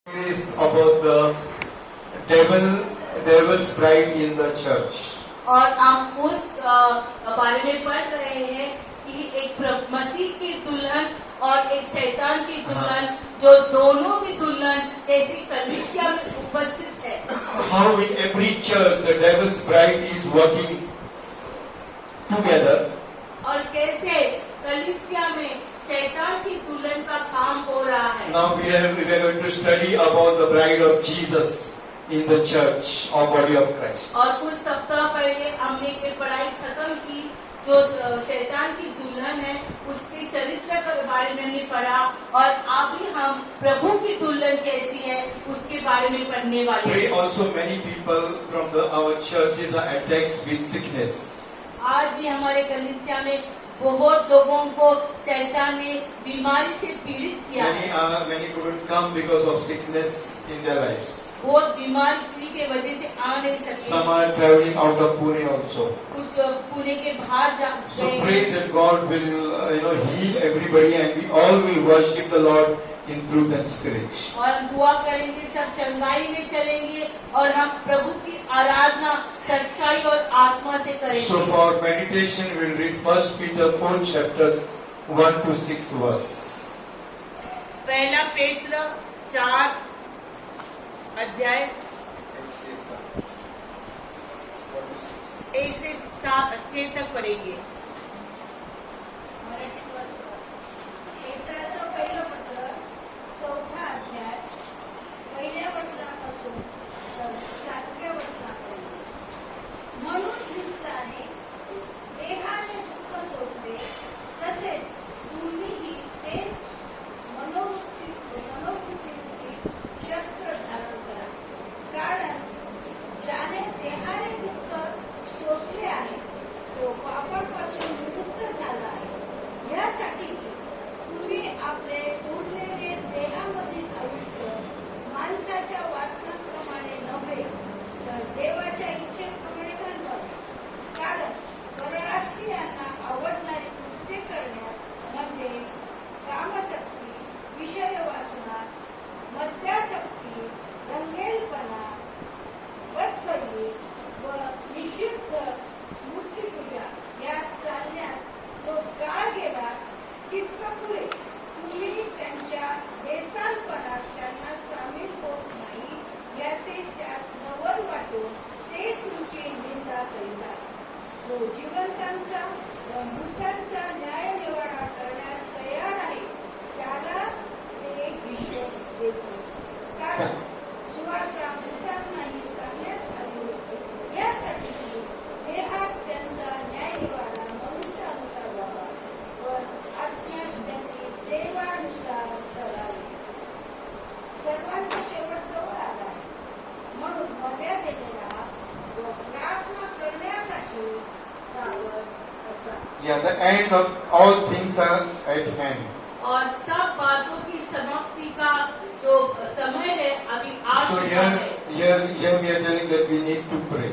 Is about the devil's bride in the church. और हम उस बारे में पढ़ रहे हैं कि एक मसीह की दुल्हन और एक शैतान की दुल्हन, जो दोनों भी दुल्हन ऐसी कलीसिया में उपस्थित है. How in every church the devil's bride is working together. और कैसे कलीसिया में शैतान की दुल्हन का काम हो रहा है. Now we are going to study about the bride of Jesus in the church or body of Christ. और कुछ सप्ताह पहले हमने ये पढ़ाई खत्म की, जो शैतान की दुल्हन है उसके चरित्र के बारे में हमने पढ़ा, और अभी हम प्रभु की दुल्हन कैसी है उसके बारे में पढ़ने वाले Today हैं. also many people from our churches are attacked with sickness. आज भी हमारे कलीसिया में बहुत लोगों को शैतान ने बीमारी से पीड़ित किया है. Many couldn't come because of sickness in their lives. बहुत बीमारी के वजह से आ नहीं सकते. Some are traveling out of Pune also. कुछ पुणे के बाहर जा So गए pray हैं. that God will heal everybody and we all will worship the Lord in truth and spirit. और हम दुआ करेंगे, सब चंगाई में चलेंगे और हम प्रभु की आराधना सच्चाई और आत्मा से So करेंगे. for meditation we will read 1 Peter 4 chapters 1 to 6 verse. पहला पेत्र 4 अध्याय 1 से 6 तक पढ़ेंगे. पेत्राचं पहिलं पत्र 4था अध्याय पहिल्या वचनापासून 7व्या वचनापर्यंत. म्हणून ख्रिस्ताने देहाने दुःख सोसले, तसेच तुम्हीही तेच मनोवृत्ती शस्त्र धारण करा. कारण ज्याने देहाने दुःख सोसले आहे तो पापापासून विमुक्त झाला आहे. यासाठी तुम्ही आपले उरलेले देहामधील आयुष्य माणसाच्या वासनांप्रमाणे नव्हे तर देवाच्या इच्छेप्रमाणे घालवावे. कारण परराष्ट्रीयांना आवडणारी कृत्ये करण्यात म्हणजे कामशक्ती, विषय वासना, मद्यासक्ती, रंगेलपणा, बदफैली व निषिद्ध मूर्तिपूजा यात चालण्यात जो काळ गेला तितका पुरे. तुम्ही त्यांच्या बेतालपणात त्यांना सामील होत नाही याचे त्यात नवल वाटून ते तुमची निंदा करीतात. जो जिवंतांचा व मृतांचा न्यायनिवाडा करण्यास तयार आहे त्याला ते ईश्वर देतो. कारण सुवार्ता मृतांनाही सांगण्यात आली होती, यासाठी की देहात त्यांचा न्यायनिवाडा मनुष्यानुसार व्हावा व आत्म्यात त्यांनी देवानुसार करावे. सर्वांचा शेवट जवळ आला आहे. म्हणून मर्यादेने राहा व प्रार्थना करण्यासाठी सावध असा. Yeah, the end of all things are at hand. और सब बातों की समाप्ति का जो समय है अभी आ So चुका है. here we are telling that we need to pray.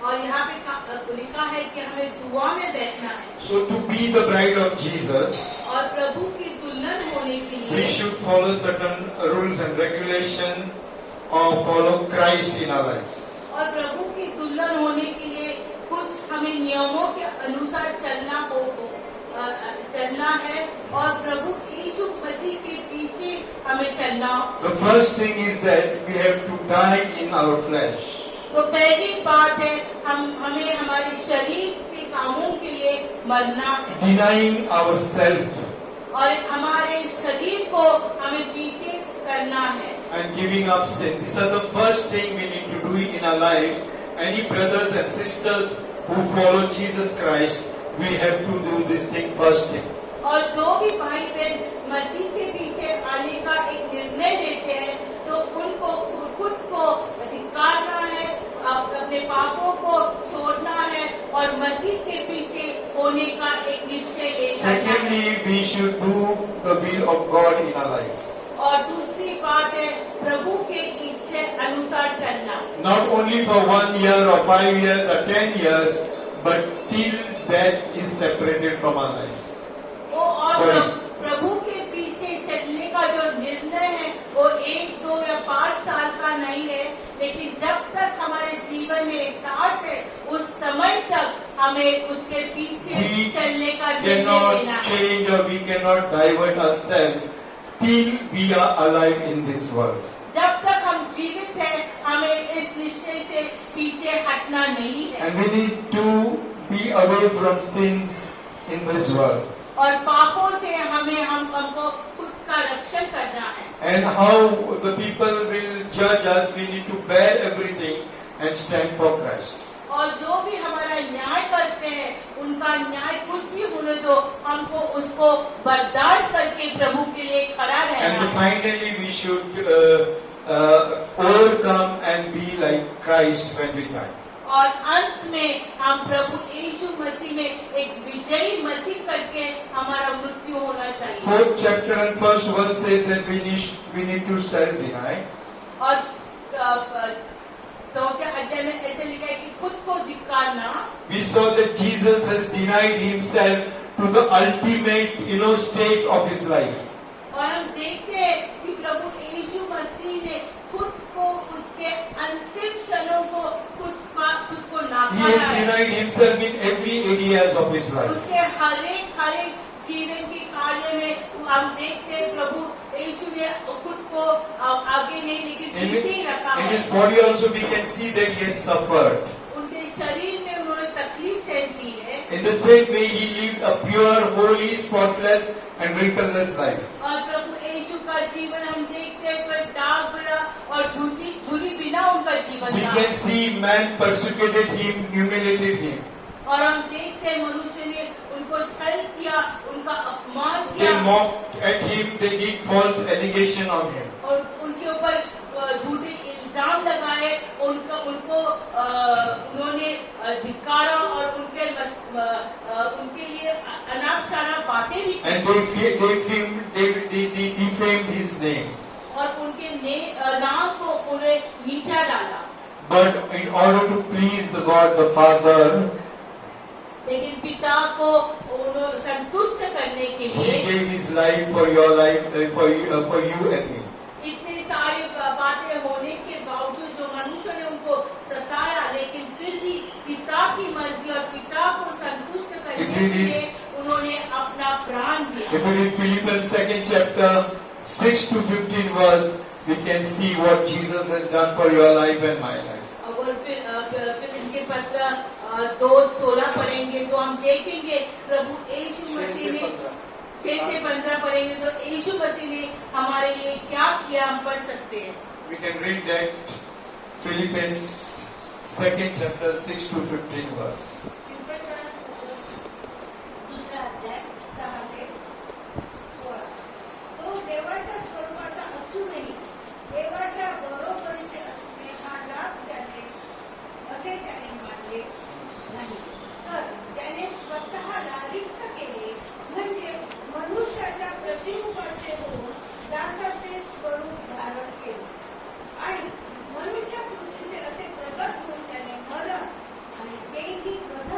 और यहाँ पे लिखा है कि हमें दुआ में बैठना है. So to be the bride of Jesus, और प्रभु की दुल्हन होने के we लिए should follow certain rules and regulation or follow Christ in our lives. और प्रभु की दुल्हन होने के लिए कुछ हमें नियमों के अनुसार चलना है और प्रभु यीशु मसीह के पीछे हमें चलना. The first thing is that we have to die in our flesh. तो पहली बात है हमें हमारे शरीर के कामों के लिए मरना है Denying ourselves और हमारे शरीर को हमें पीछे करना है. and giving up sin. These are the first thing we need to do in our lives. Any brothers and sisters who follow Jesus Christ, we have to do this thing first thing. और जो भी भाई बहन मसीह के पीछे आने का एक निर्णय लेते हैं तो उनको खुद को धिक्कारना है, अपने पापों को छोड़ना है और मसीह के पीछे होने का एक निश्चय लेना है. Secondly, we should do the will of God in our lives. और दूसरी बात है प्रभु के इच्छे अनुसार चलना. Not only for 1 year or 5 years or 10 years, but till that is separated from our lives. वो और प्रभु के पीछे चलने का जो निर्णय है वो 1, 2 या 5 साल का नहीं है, लेकिन जब तक हमारे जीवन में सांस है उस समय तक हमें उसके पीछे We चलने का निर्णय cannot लेना है। change or we cannot divert ourselves till we are alive in this world. जब तक हम जीवित हैं, हमें इस निश्चय से पीछे हटना नहीं है। And we need to be away from sins in this world. और पापों से हमको खुद का रक्षण करना है। And how the people will judge us, we need to bear everything and stand for Christ. और जो भी हमारा न्याय करते हैं, उनका न्याय कुछ भी होने दो, हमको उसको बर्दाश्त करके प्रभु के लिए खड़ा रहना And है। finally we should overcome and be like Christ when we die. और अंत में हम प्रभु यीशु मसीह में एक विजयी मसीह करके हमारा मृत्यु होना चाहिए। 4th chapter and 1st verse says that we need to self-deny. और चौथे अध्याय में ऐसे लिखा है कि खुद को धिक्कारना। We saw that Jesus has denied himself to the ultimate, state of his life. और हम देखते हैं कि प्रभु यीशु मसीह ने खुद को उसके अंतिम क्षणों को खुद को He नापा has है। denied himself in every areas of his life. उसके हर एक जीवन के कार्य में हम देखते हैं प्रभु यीशु ने खुद को आगे नहीं लेकिन पीछे ही रखा In है। his body also we can see that he has suffered. उनके शरीर में उन्होंने तकलीफ सहन की है। In the same way he lived a pure, holy, spotless and wrinkleless life. और प्रभु यीशु का जीवन हम देखते हैं तो दाग बिना और झुरी बिना उनका जीवन We था। can see man persecuted him, humiliated him. और हम देखते हैं मनुष्य ने उनको छल किया, उनका अपमान They किया mocked at him, they did false allegation on him. और उनके ऊपर झूठे इल्जाम लगाए, उनको उन्होंने धिक्कारा और उनके लिए अनाप शनाप बातें भी की। And they defamed his name. और उनके नाम को उन्हें नीचा डाला। But in order to please the God the Father, लेकिन पिता को संतुष्ट करने के he लिए gave his life for your life, for you and me. इतनी सारी बातें होने के बावजूद जो मनुष्य ने उनको सताया, लेकिन फिर भी पिता की मर्जी और पिता को संतुष्ट करने के लिए उन्होंने अपना प्राण दिया। If we read Philippians 2nd chapter 6 to 15 verse, we can see what Jesus has done for your life and my life. अगर फिर इनके पत्र 2:16 पढ़ेंगे तो हम देखेंगे प्रभु यीशु मसीह ने 6 से 15 पढ़ेंगे तो यीशु मसीह ने हमारे लिए क्या किया, हम पढ़ सकते हैं। We can read that Philippians 2nd chapter 6 to 15 verse. दुसरा अध्याय 6 ते 16. तो देवाच्या स्वरूपाचा असूनही देवाच्या बरोबरीचे असणे हा लाभ त्याने असे त्याने मानले नाही, तर त्याने स्वतःला रिक्त केले, म्हणजे मनुष्याच्या प्रतिरूपाचे होऊन दासाचे स्वरूप धारण केले आणि मनुष्य पृथ्वीचे असे प्रगट होऊन त्याने मरण आणि तेही वध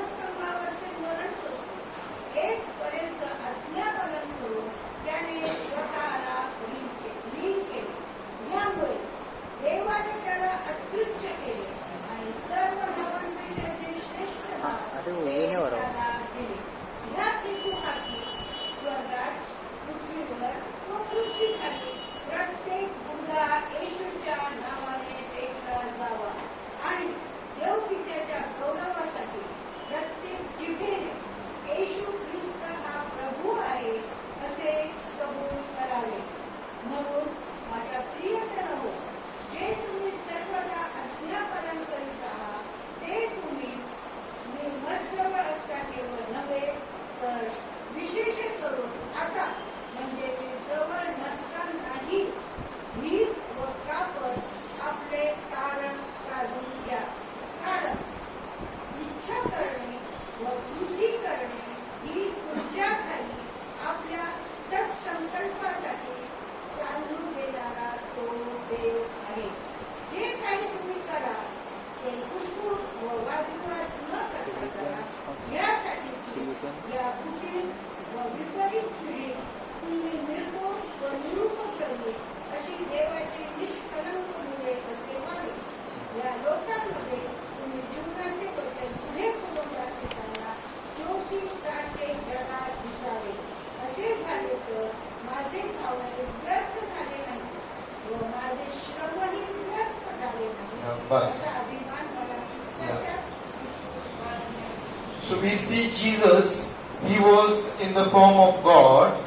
बस. त्याचा अभिमान मला So we see Jesus, he was in the form of God,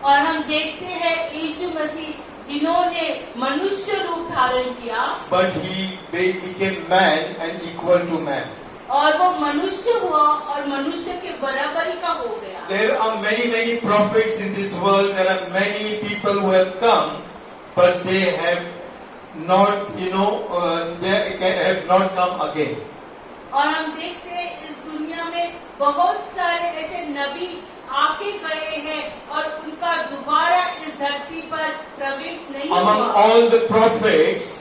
और हम देखते हैं यीशु मसीह जिन्होंने मनुष्य रूप धारण किया but he became man and equal to man. और वो मनुष्य हुआ और मनुष्य के बराबरी का हो गया. There are many prophets in this world. There are many people who have come, but they have not, they have not come again. और हम देखते हैं इस दुनिया में बहुत सारे ऐसे नबी आके गए हैं और उनका दोबारा इस धरती पर प्रवेश नहीं Among हुआ. all the prophets,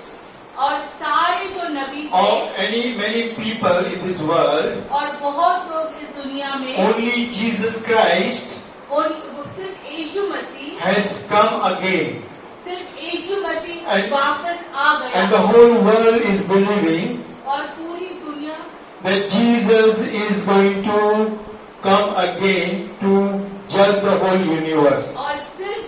और सारे जो नबी or थे many people in this world, और बहुत लोग इस दुनिया में only Jesus Christ और सिर्फ यीशु मसीह has come again. सिर्फ यीशु मसीह And- वापस आ गया And the whole world is believing और पूरी दुनिया that Jesus is going to come again to judge the whole universe. और सिर्फ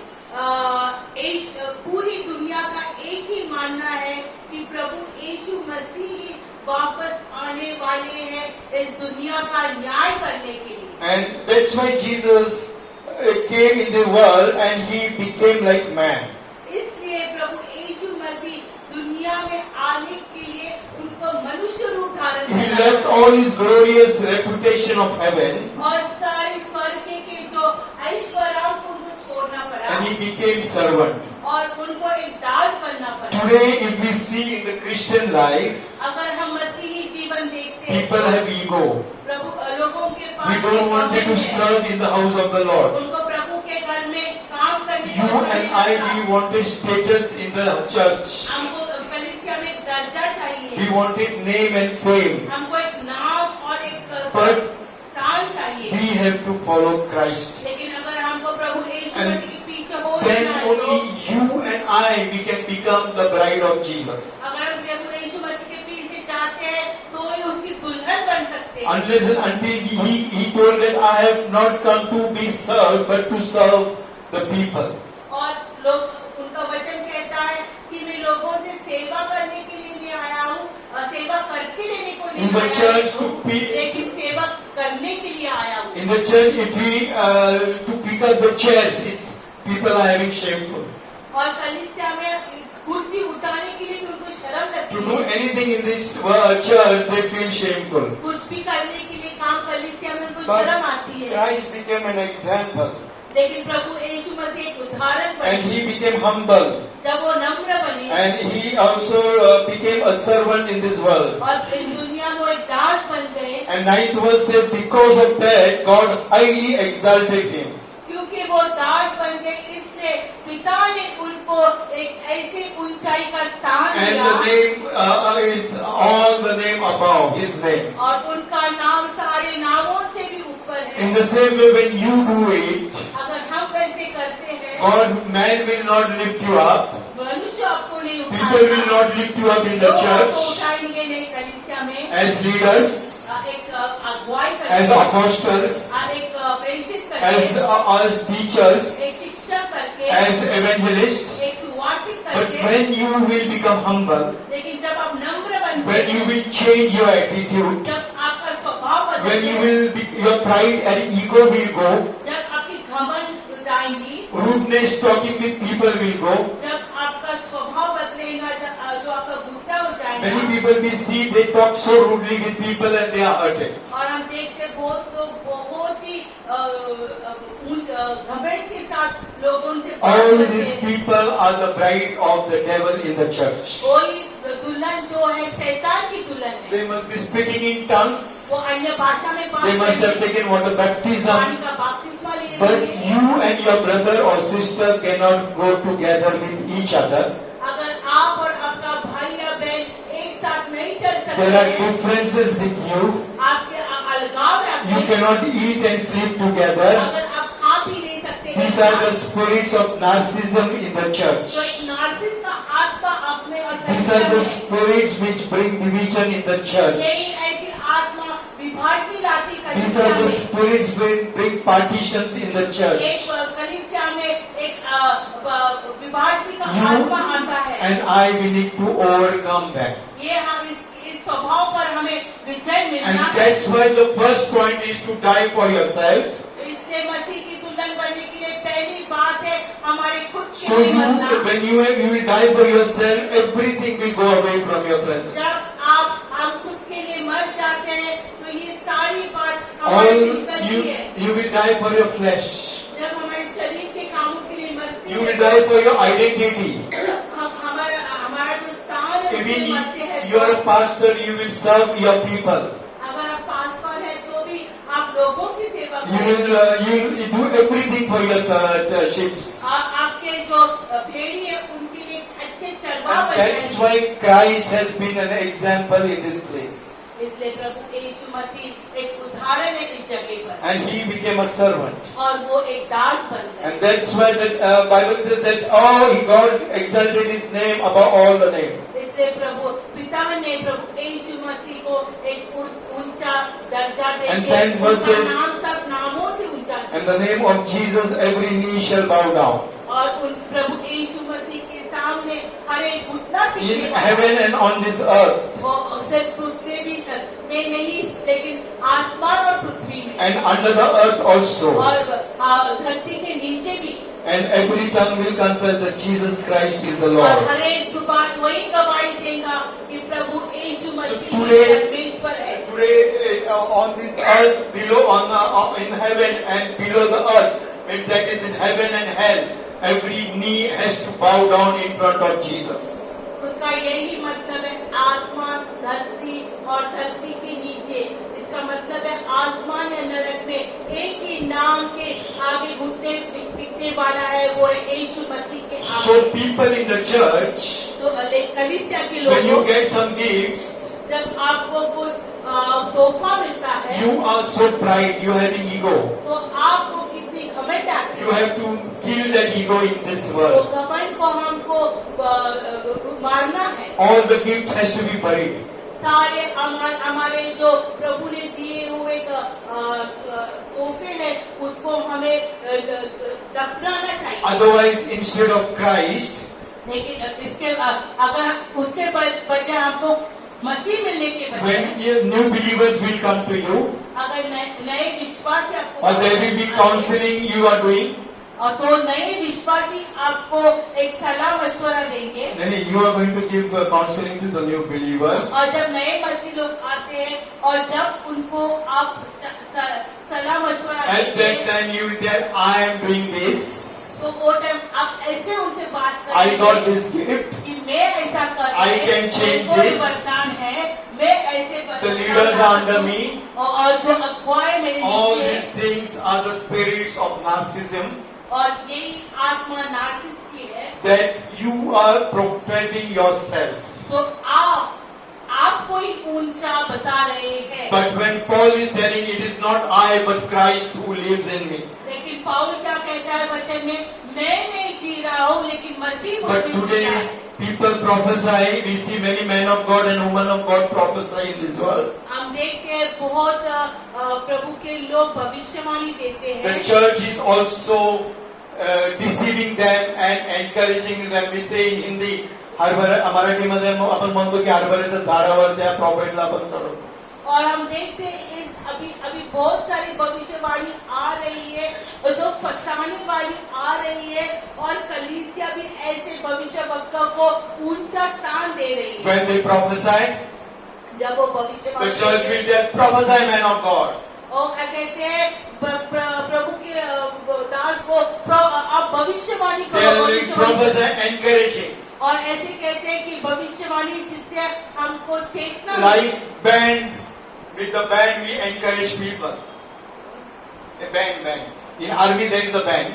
पूरी दुनिया का एक ही मानना है कि प्रभु यीशु मसीह वापस आने वाले हैं इस दुनिया का न्याय करने के लिए. And that's why Jesus came in the world and he became like man. इसलिए प्रभु यीशु मसीह दुनिया में आने के लिए उनको मनुष्य रूप धारण He किया left all his glorious reputation of heaven और सारे स्वर्ग के जो ऐश्वर्यों को उनको छोड़ना पड़ा and he became servant. और उनको एक दास बनना पड़ा. Today, if we see in the Christian life, अगर हम मसीही जीवन देखते हैं people have ego. प्रभु लोगों के पास We don't एक want घमंड to है. serve in the house of the Lord. उनको प्रभु के घर में काम करने You का and समय I, लगता. we wanted status in the church. हमको कलीसिया में दर्जा चाहिए. We wanted name and fame. हमको एक नाम और एक But स्थान चाहिए. we have to follow Christ. लेकिन अगर हमको प्रभु यीशु And मसीह के पीछे हो Then जाना है only तो you and I, we can become the bride of Jesus. अगर हम प्रभु यीशु मसीह के पीछे जाते हैं तो ही उसकी दुल्हन बन सकते हैं. Unless and until he told that I have not come to be served, but to serve the people. और लोग उनका वचन कहता है कि मैं लोगों से सेवा करने के लिए नहीं आया हूँ और सेवा करके लेने को नहीं In the आया church हूँ, to be- लेकिन सेवा करने के लिए आया हूँ. In the church, if we to pick up the chairs, it's people are having shameful. और कलीसिया में कुर्सी उठाने के लिए भी उनको शर्म To लगती do है. anything in this church, they feel shameful. कुछ भी करने के लिए काम कलीसिया में उनको But शर्म आती है. Christ became an example, लेकिन प्रभु यीशु मसीह एक उदाहरण and बने. he became humble, जब वो नम्र बने and he also became a servant in this world. और इस दुनिया में वो एक दास बन गए. And 9th verse says, because of that, God highly exalted him. क्योंकि वो दास बन गए इसलिए पिता ने उनको एक ऐसी ऊंचाई का स्थान And दिया the name is all the name above his name. और उनका नाम सारे नामों से भी ऊपर है. In the same way, when you do it, अगर हम वैसे करते हैं man will not lift you up. मनुष्य आपको नहीं People will उठाएगा. not lift you up in the लोग आपको church उठाएंगे नहीं कलीसिया में. as leaders, एक अगुवाई as करके apostles, एक प्रेषित as करके as teachers, एक शिक्षक करके as evangelists. एक सुवार्तिक But करके. when you will become humble, लेकिन जब आप नम्र बनते when you हैं, will change your attitude, जब आपका स्वभाव when बदलेगा, you will your pride and ego will go, जब आपकी घमंड जाएंगी, rudeness talking with people will go. जब आपका स्वभाव बदलेगा, जो आपका गुस्सा हो Many जाएगा. people we see they talk so rudely with people and they are hurted. और हम देखते हैं बहुत लोग बहुत ही घमंड के साथ लोगों से बात All करते these हैं. people are the bride of the devil in the church. कोई दुल्हन जो है शैतान की दुल्हन है. They must be speaking in tongues. वो अन्य भाषा में बात They must have करेंगे, taken water पानी baptism. का बपतिस्मा ले But लेंगे. you and your brother or sister cannot go together with each other. अगर आप और आपका भाई या बहन एक साथ नहीं चल सकते There are हैं, differences with you. आपके अलगाव है You आपके, cannot eat and sleep together. अगर आप खा पी नहीं सकते हैं, These are the spirits of narcissism in the church. तो एक नार्सिस का आत्मा आप में और These are the spirits which bring division in the church. यही ऐसी आत्मा विभाजनी लाती These कलीसिया are the में. spirits which bring partitions in the एक church. कलीसिया में एक विभाजनी का You आत्मा आता है. and I, we need to overcome that. ये हम स्वभाव पर हमें विजय And मिलना है। that's why the first point is to die for yourself. इसलिए मसीह की दुल्हन बनने के लिए पहली बात है हमारे खुद के So लिए मरना। when you will die for yourself, everything will go away from your presence. जब आप खुद के लिए मर जाते हैं तो ये सारी बात हमारे से निकलती है। You will die for your flesh. जब हमारे शरीर के कामों के लिए मरते You हैं will die for your identity. हमारा जो स्थान है उसके लिए मरते हैं। Even you are a pastor, you will serve your people. अगर आप पासवान है तो भी आप लोगों की सेवा You will do everything for your sheep. आपके जो भेड़ी है उनके लिए अच्छे चरवाह And बन that's जाएंगे। why Christ has been an example in this place. इसलिए प्रभु यीशु मसीह एक उदाहरण है इस जगह पर And he became a servant. और वो एक दास बन गए। And that's why the Bible says that God exalted his name above all the names. इसलिए प्रभु पिता ने प्रभु यीशु मसीह को एक ऊंचा दर्जा And देके then verse उनका 8 नाम सब नामों से ऊंचा And the name of Jesus every knee shall bow down. और उन प्रभु यीशु मसीह के सामने हर एक घुटना In टिकेगा। heaven and on this earth. वो सिर्फ पृथ्वी भी में नहीं लेकिन आसमान और पृथ्वी में And under the earth also. और धरती के नीचे भी And every tongue will confess that Jesus Christ is the और Lord. हर एक जुबान वही गवाही देगा कि प्रभु यीशु मसीह today- परमेश्वर है। Today on this earth, below in heaven and below the earth, means that is in heaven and hell, every knee has to bow down in front of Jesus. उसका यही मतलब है आसमान धरती और धरती के नीचे। इसका मतलब है आसमान या नरक में एक ही नाम के आगे घुटने टिकने वाला है वो है यीशु मसीह के So आगे। people in the church, तो कलीसिया के when you लोगों get some gifts, जब आपको कुछ तोहफा मिलता है you are so pride, you have an ego. तो आपको कितनी घमंड आती You है। have to kill that ego in this तो world. घमंड को हमको मारना है। All the gifts has to be buried. सारे हमारे जो प्रभु ने दिए हुए तोहफे हैं उसको हमें दफनाना चाहिए। Otherwise, instead of Christ, लेकिन इसके अगर उसके बजाय हमको मसीह मिलने के बजाय when new believers will come to you, अगर नए विश्वासी आपको or there will be counseling you are doing, और तो नए विश्वासी आपको एक सलाह मशवरा देंगे। then you are going to give counseling to the new believers. और जब नए मसीह लोग आते हैं और जब उनको आप सलाह मशवरा At देंगे that time you will tell, I am doing this, तो वो टाइम आप ऐसे उनसे बात I got करेंगे this gift, कि मैं ऐसा कर I can change कोई this. वरदान है मैं ऐसे the leaders are under me. और जो अगुवाए मेरे All नीचे these things are the spirits of narcissism और यही आत्मा नार्सिस की है। that you are propagating yourself. तो आपको ही ऊंचा बता रहे हैं। But when Paul is telling it is not I but Christ who lives in me. लेकिन पाउल क्या कहता है वचन में मैं नहीं जी रहा हूँ लेकिन मसीह But मुझ में जी today रहा है। people prophesy, we see many men of God and women of God prophesy in this world. हम देखते हैं बहुत प्रभु के लोग भविष्यवाणी देते The हैं। church is also deceiving them and encouraging them. We say in Hindi, मराठीमध्ये आपण म्हणतो की हरभऱ्याच्या झाडावर त्या प्रॉफिटला आपण चढवतो. और हम देखते हैं इस अभी बहुत सारी भविष्यवाणी आ रही है और जो फसाने वाली आ रही है और कलीसिया भी ऐसे भविष्य वक्तों को ऊंचा स्थान दे रही है। When they prophesy, जब वो the भविष्यवाणी church will tell, prophesy man of God. और क्या कहते हैं प्रभु के दास को आप भविष्यवाणी They करो। will prophesy encouraging. और ऐसे कहते हैं कि भविष्यवाणी जिससे हमको चेतना Like band, with the band we encourage people. A band. In army there is a band.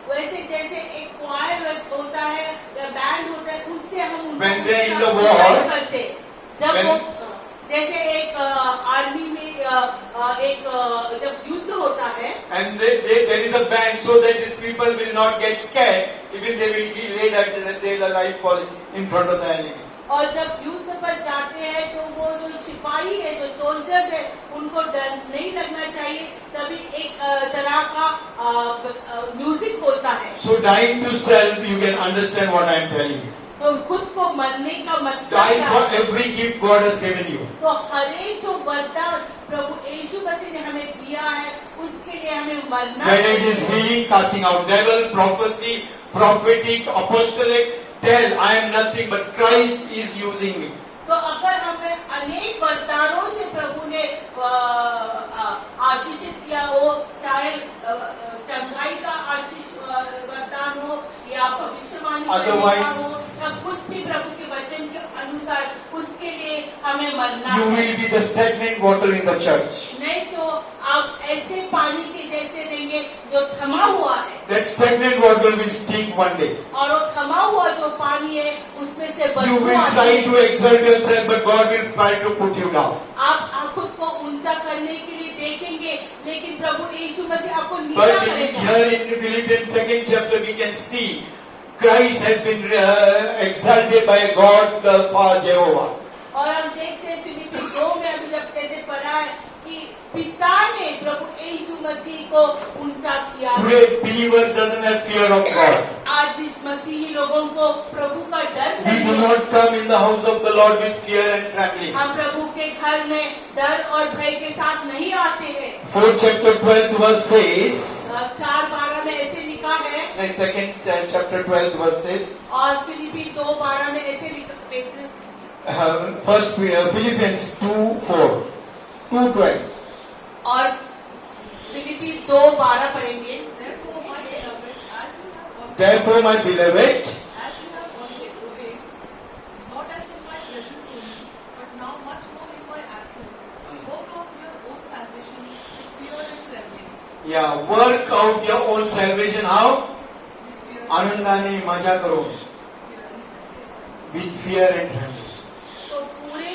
वैसे जैसे एक क्वायर होता है या बैंड होता है उससे हम उनको When they are in the उत्साह war, करते हैं। जब when- वो जैसे एक आर्मी में एक जब युद्ध होता है And there is a band so that these people will not get scared, even they will be laid at their life fall in front of the enemy. और जब युद्ध पर जाते हैं तो वो जो सिपाही है जो सोल्जर्स है उनको डर नहीं लगना चाहिए। तभी एक तरह का म्यूजिक होता है। So dying to self, you can understand what I am telling you. तो खुद को मरने का मतलब Die क्या for है? every gift God has given you. तो हर एक जो वरदान प्रभु यीशु मसीह ने हमें दिया है उसके लिए हमें मरना Whether it is चाहिए। healing, casting out devil, prophecy, prophetic, apostolic, tell I am nothing but Christ is using me. तो अगर हमें अनेक वरदानों से प्रभु ने आशीषित किया हो, चाहे चंगाई का आशीष वरदान हो या भविष्यवाणी करने का हो, तब कुछ भी प्रभु के वचन के अनुसार उसके लिए हमें मरना You है। will be the stagnant water in the church. नहीं तो आप ऐसे पानी के जैसे रहेंगे जो थमा हुआ है, That stagnant water will stink one day. और वो थमा हुआ जो पानी है उसमें से You बदबू will आती try है। to exert yourself, but God will try to put you down. आप खुद को ऊंचा करने के लिए देखेंगे, लेकिन प्रभु यीशु मसीह आपको नीचा But करेगा। here in Philippians 2nd chapter we can see Christ has been exalted by God the Father Jehovah. और हम देखते हैं फिलिप्पी 2 में अभी जब कैसे पढ़ा है कि पिता ने प्रभु यीशु मसीह को ऊंचा किया है। Today believers doesn't have fear of God. आज इस मसीही लोगों को प्रभु का डर We नहीं do है। not come in the house of the Lord with fear and trembling. हम प्रभु के घर में डर और भय के साथ नहीं आते हैं। 4th chapter 12th verse says, 4:12 में ऐसे लिखा है, the 2nd chapter 12th verse says, और फिलिप्पी 2:12 में ऐसे लिखा, first Philippians 2:4, 2:12. और फिलिप्पी 2:12 पढ़ेंगे। Therefore, my beloved, Therefore, my beloved, as you have always obeyed, not as in my presence only, but now much more in my absence, work out your own salvation with fear and trembling. yeah, work out your own salvation. How? With fear, आनंदाने मजा करो. With fear and trembling. तो पूरे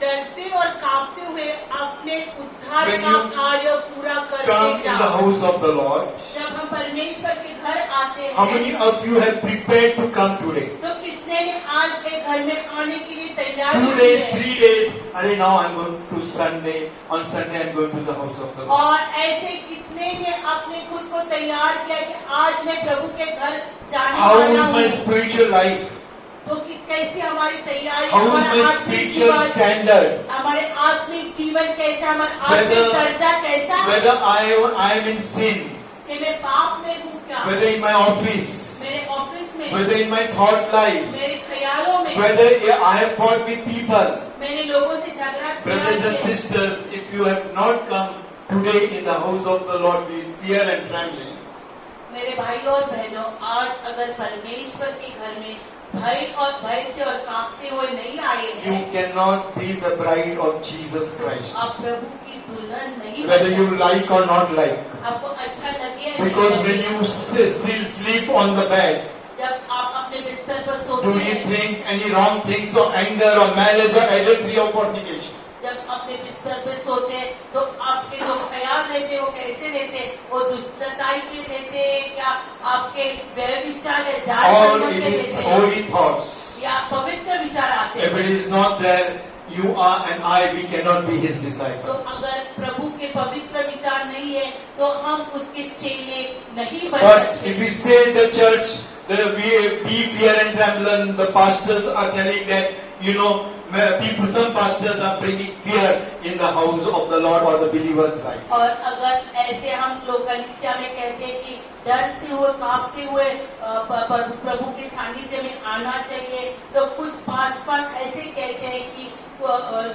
डरते और कांपते हुए अपने उद्धार When का you कार्य पूरा करते Come in the जाओ। house of the Lord. जब हम परमेश्वर के घर आते How many हैं, of you have prepared to come today? तो कितने ने आज के घर में आने के लिए तैयार 2 की days, है? 3 days. Arey, now I'm going to Sunday. On Sunday I'm going to the house of the Lord. और ऐसे कितने ने अपने खुद को तैयार किया कि आज मैं प्रभु के घर जाने How वाला is my हूँ। spiritual life? तो कि कैसे हमारी तैयारी, How is हमारा my आत्मिक spiritual जीवन, standard? हमारे आत्मिक जीवन कैसा, हमारा आत्मिक दर्जा कैसा है? Whether I am in sin, कि मैं पाप में हूँ क्या, whether in my office, मेरे ऑफिस में, whether in my thought life, मेरे ख्यालों में, whether I have fought with people. मैंने लोगों से झगड़ा Brothers किया and है। sisters, if you have not come today in the house of the Lord with fear and trembling, मेरे भाइयों और बहनों, आज अगर परमेश्वर के घर में भय से और कांपते हुए नहीं आए you हैं, cannot be the bride of Jesus Christ. आप प्रभु की दुल्हन नहीं बन Whether you सकते। like or not like. आपको अच्छा लगे या Because नहीं when लगे, you still sleep on the bed, जब आप अपने बिस्तर पर do सोते you हैं, think any wrong things or anger or malice or adultery or fornication? जब अपने बिस्तर पर सोते हैं, तो आपके जो ख्याल रहते हैं वो कैसे रहते हैं? वो दुष्टताई के रहते हैं क्या? आपके व्यय विचार है, जाल Or कर्म it के is रहते हैं, holy thoughts. या पवित्र विचार आते If it हैं? is not there, you are and I, we cannot be his तो disciple. अगर प्रभु के पवित्र विचार नहीं है, तो हम उसके चेले नहीं बन But सकते। if we say the church, be fear and trembling, the pastors are telling that, people, some pastors are bringing fear in the house of the Lord or the believer's life. और अगर ऐसे हम लोग कलीसिया में कहते हैं कि डर से हुए कांपते हुए प्रभु के सानिध्य में आना चाहिए, तो कुछ पासवान ऐसे कहते हैं कि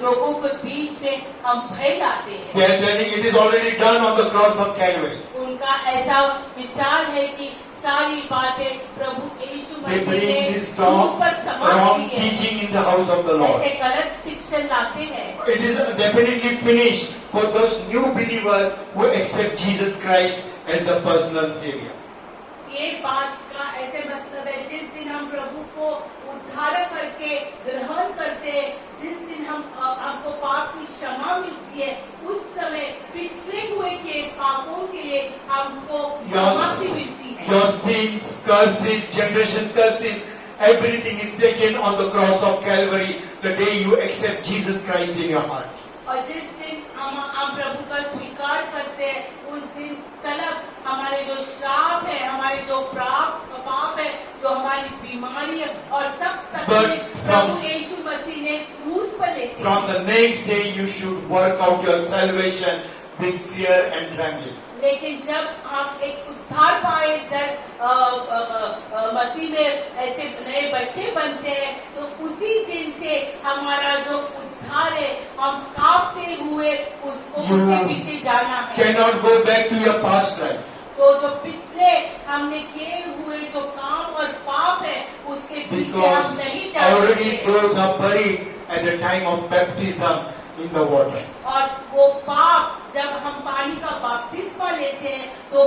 लोगों के बीच में हम भय लाते हैं। They are telling it is already done on the cross of Calvary. उनका ऐसा विचार है कि सारी बातें प्रभु यीशु They मसीह bring ने this क्रूस पर समाप्त wrong की है। teaching in the house of the Lord. ऐसे गलत शिक्षण लाते हैं। It is definitely finished for those new believers who accept Jesus Christ as the personal Savior. ये बात का ऐसे मतलब है, जिस दिन हम प्रभु को उद्धार करके ग्रहण करते हैं, जिस दिन हमको पाप की क्षमा मिलती है, उस समय पिछले हुए के पापों के लिए हमको क्षमासी मिलती है। Your sins, curses, generation curses, everything is taken on the cross of Calvary the day you accept Jesus Christ in your heart. और जिस दिन हम प्रभु का स्वीकार करते हैं, उस दिन तलक हमारे जो श्राप है, हमारे जो पाप है, जो हमारी बीमारी और सब But तकलीफ from- प्रभु यीशु मसीह ने क्रूस पर लेते From the next day, you should work out your salvation with fear and trembling. लेकिन जब आप एक उद्धार पाए, जब मसीह में ऐसे नए बच्चे बनते हैं, तो उसी दिन से हमारा जो उद्धार है, हम कांपते हुए उसको You उसके पीछे जाना है। Cannot go back to your past life. तो जो पिछले हमने किए हुए जो काम और पाप है, उसके पीछे हम Because नहीं जा already सकते। those are buried at the time of baptism in the water. और वो पाप जब हम पानी का बपतिस्मा लेते हैं, तो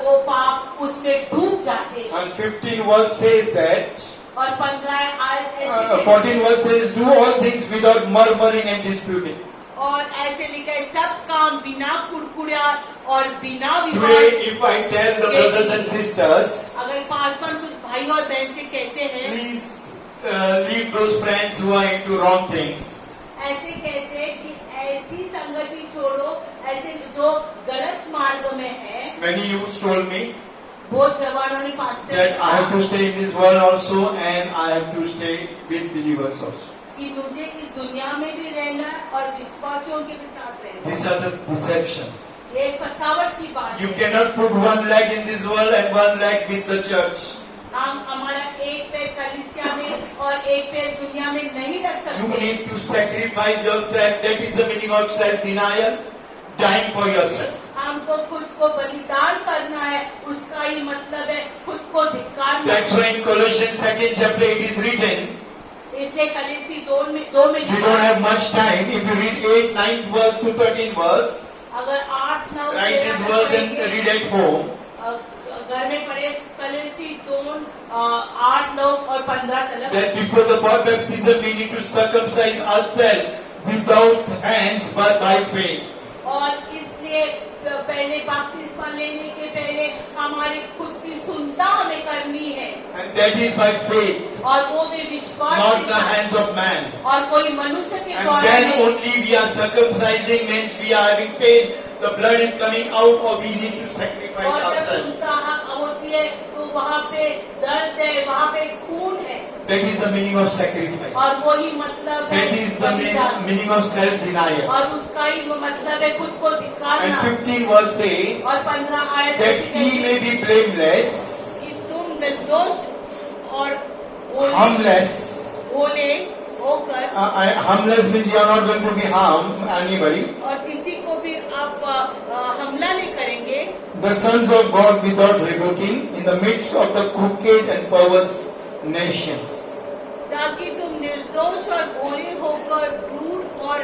वो पाप उसमें डूब जाते हैं। And 15 verse says that, और 15 आयत 14 verse says, do all things without murmuring and disputing. और ऐसे लिखा है, सब काम बिना कुड़कुड़ा और बिना Today, विवाद। if I tell the brothers and sisters, अगर पासवान कुछ भाई और बहन से कहते हैं, please leave those friends who are into wrong things. ऐसे कहते हैं कि ऐसी संगति छोड़ो, ऐसे जो गलत मार्ग में है। Many youths told me बहुत जवानों ने पास that I have to stay in this world also and I have to stay with believers also. कि मुझे इस दुनिया में भी रहना है और विश्वासियों के भी साथ रहना These है। are the deceptions. ये एक फसावट की बात You है। cannot put one leg in this world and one leg with the church. हम हमारा एक पैर कलीसिया में और एक पैर दुनिया में नहीं रख You सकते। need to sacrifice yourself. That is the meaning of self-denial. Dying for yourself. हमको खुद को बलिदान करना है, उसका ही मतलब है खुद को धिक्कारना। That's why in Colossians 2nd chapter it is written. इसलिए कलीसी दो में We लिखा don't है, have much time. If you read 8, 9th verse to 13th verse, अगर 8, 9 write this verse and read at home. घर में पढ़े कलीसी 2, 8, 9 और 15 तक। That before the baptism we need to circumcise ourselves without hands but by faith. और इसलिए पहले बपतिस्मा लेने के पहले हमारी खुद की सुनता हमें करनी है, And that is by faith, और वो भी विश्वास not के the साथ। hands of man. और कोई मनुष्य के And द्वारा then नहीं। only we are circumcising means we are having pain, the blood is coming out or we need to sacrifice और जब ourselves. सुनता होती है तो वहाँ पे दर्द है, वहाँ पे खून है, That is the meaning of sacrifice. और वही मतलब है That is the बलिदान। meaning of self-denial. और उसका ही वो मतलब है खुद को And धिक्कारना। 15 verse say और 15 आयत that he may be blameless, कि तुम निर्दोष और harmless. भोले होकर Harmless means you are not going to be harm anybody. और किसी को भी आप हमला नहीं करेंगे, The sons of God without rebuking in the midst of the crooked and perverse nations. ताकि तुम निर्दोष और भोले होकर क्रूर और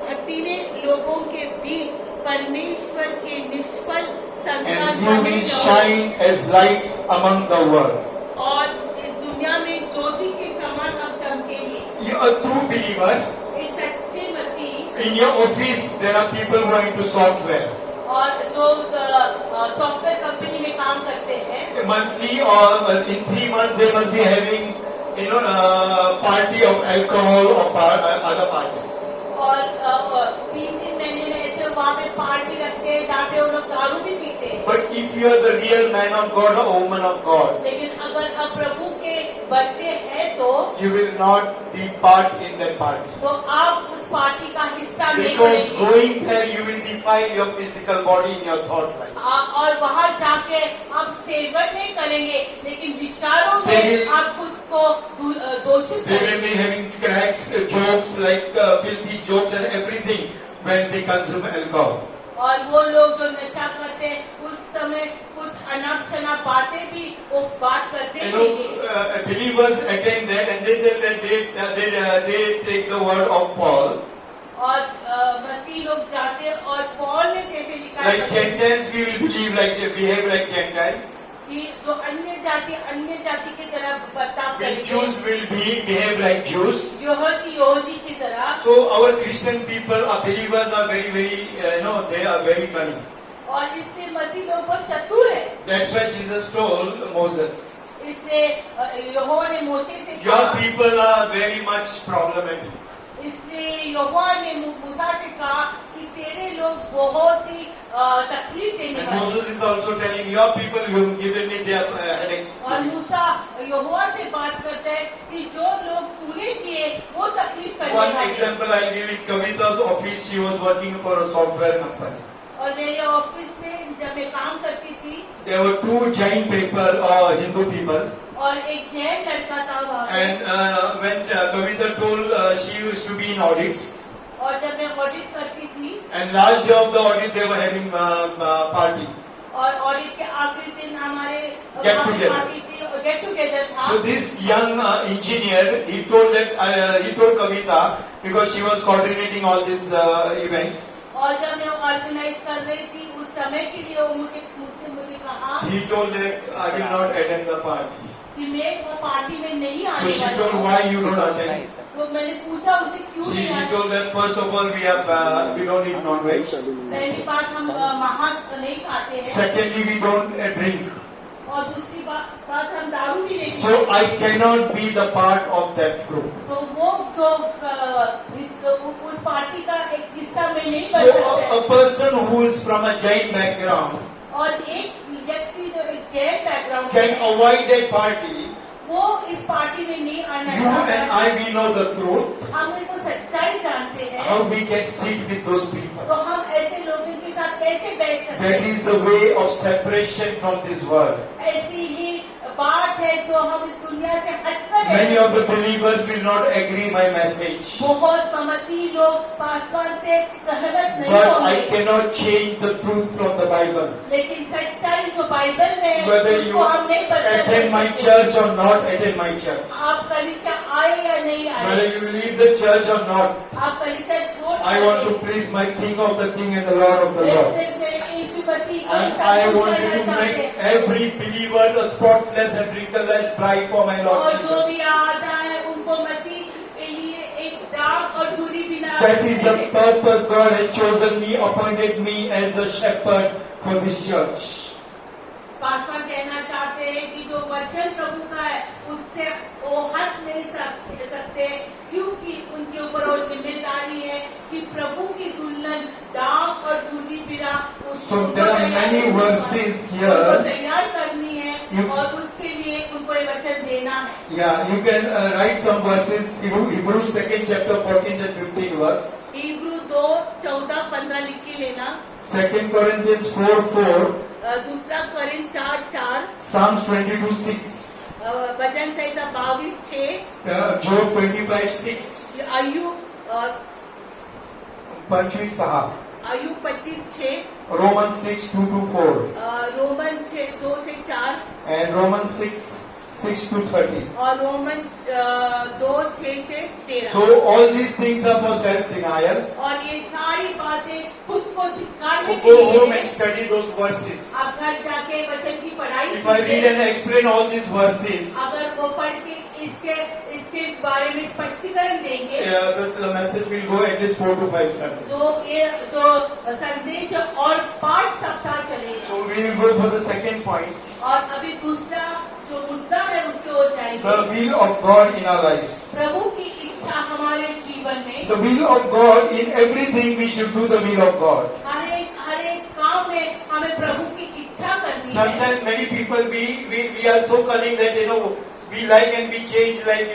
हठीले लोगों के बीच परमेश्वर के निष्फल संतान And you बने will रहो। shine as lights among the world. और इस दुनिया में ज्योति के समान आप चमकेंगे। You are a true believer. एक सच्चे मसीह In your office, there are people who are into software. और जो सॉफ्टवेयर कंपनी में काम करते हैं, Monthly or in 3 months, they must be having, party of alcohol or other parties. और 3-3 महीने में ऐसे वहाँ पे पार्टी रखते हैं जहाँ पे वो लोग दारू भी पीते हैं। But if you are the real man of God or woman of God, लेकिन अगर आप प्रभु के बच्चे हैं तो you will not be part in that party. आप उस पार्टी का हिस्सा नहीं Because बनेंगे। going there, you will defile your physical body in your thought life. और वहाँ जाके आप सेवन नहीं करेंगे, लेकिन विचारों They में will- आप खुद को दोषित They will करेंगे। be having cracks, jokes, like filthy jokes and everything when they consume alcohol. और वो लोग जो नशा करते हैं उस समय कुछ अनाप शनाप बातें भी वो बात करते रहेंगे। Believers attend that and they take the word of Paul. और मसीह लोग जाते हैं और पौल ने जैसे लिखा Like है Gentiles, we will behave like Gentiles. कि जो अन्य जाति की तरह बर्ताव When करेंगे, Jews will behave like Jews. यहूदी की तरह। So our Christian people, our believers are very, very, they are very cunning. और इसलिए मसीह लोग बहुत चतुर है। That's why Jesus told Moses, इसलिए यहोवा ने मोशे से your कहा people are very much problematic. इसलिए यहोवा ने मूसा से कहा कि तेरे लोग बहुत ही तकलीफ देने And वाले हैं। Moses is also telling your people you have given me their headache. और मूसा यहोवा से बात करते हैं कि जो लोग तूने किए वो तकलीफ करने One वाले हैं। example I'll give in Kavita's office. She was working for a software company. और मेरे ऑफिस में जब मैं काम करती थी There were two Jain people, Hindu people. और एक जैन लड़का था वहाँ पे। And when Kavita told she used to be in audits. और जब मैं ऑडिट करती थी And last day of the audit they were having party. और ऑडिट के आखिरी दिन हमारे Get together. गेट टुगेदर था। So this young engineer, he told Kavita, because she was coordinating all these events. और जब मैं ऑर्गेनाइज कर रही थी उस समय के लिए वो मुझे कहा He told that I will not attend the party. कि मैं वो पार्टी में नहीं So आने she वाली told हूँ। why you don't attend. तो मैंने पूछा उसे क्यों She नहीं he आने। told that first of all we don't eat non-veg. पहली बात हम मांस नहीं खाते हैं Secondly, we don't drink. और दूसरी बात हम दारू भी नहीं So पीते। I cannot be the part of that group. तो वो जो उस पार्टी का एक हिस्सा में नहीं So बन सकता a person who is from a Jain background और एक व्यक्ति जो एक Jain background can avoid that party. वो इस पार्टी में नहीं आना You चाहता and है। I, we know the truth. हम इसको सच्चाई जानते हैं How we can sit with those people. तो हम ऐसे लोगों के साथ कैसे बैठ सकते That हैं। is the way of separation from this world. ऐसी ही बात है जो हम इस दुनिया से हटकर Many of the रहते हैं। believers will not agree my message. बहुत मसीह लोग पासवान से सहमत नहीं But I होंगे cannot change the truth from the Bible. लेकिन सच्चाई जो बाइबल में है Whether you उसको हम नहीं बदल attend my सकते। church or not attend my church. आप कलीसिया आए या नहीं आए Whether you leave the church or not. आप कलीसिया छोड़ I want to please my King of the King and the Lord of the Lord. यीशु मसीह को And I सब कुछ want करना to चाहते make हैं। every believer a spotless and wrinkleless bride for my Lord और जो भी Jesus. आता है उनको मसीह के लिए एक दाग और दूरी बिना That is the purpose God has chosen me, appointed me as a shepherd for this church. Paswan कहना चाहते हैं कि जो वचन प्रभु का है उससे वो हट नहीं सकते क्योंकि उनके ऊपर वो जिम्मेदारी है कि प्रभु की दुल्हन दाग और दूरी बिना So there are many verses here. तैयार करनी है You- और उसके लिए उनको ये वचन देना है। Yeah, you can write some verses. Hebrews 2nd chapter 14 and 15 verse. Hebrew 2:14-15 लिख के लेना। 2 Corinthians 4:4. दूसरा करिन 4:4, Psalms 22:6. भजन संहिता 22:6, Job 25:6. आयु 25:6. आयु 25:6, Romans 6:2-4. Roman 2-4 And Romans 6:6-13. और Roman 2:6-13। So all these things are for self-denial. और ये सारी बातें खुद को दिखाने So के go लिए home है। and study those verses. आप घर जाके वचन की पढ़ाई If I read कीजिए। and explain all these verses, अगर वो पढ़ के इसके बारे में स्पष्टीकरण देंगे the message will go at least 4 to 5 Sundays. तो ये जो संदेश और 5 सप्ताह चलेगा। So we will go for the second point, और अभी दूसरा जो मुद्दा है उसके ओर the जाएंगे। will of God in our lives. प्रभु की इच्छा हमारे जीवन में The will of God in everything we should do the will of God. हर एक काम में हमें प्रभु की इच्छा करनी है। Sometimes many people we are so cunning that we like and we change like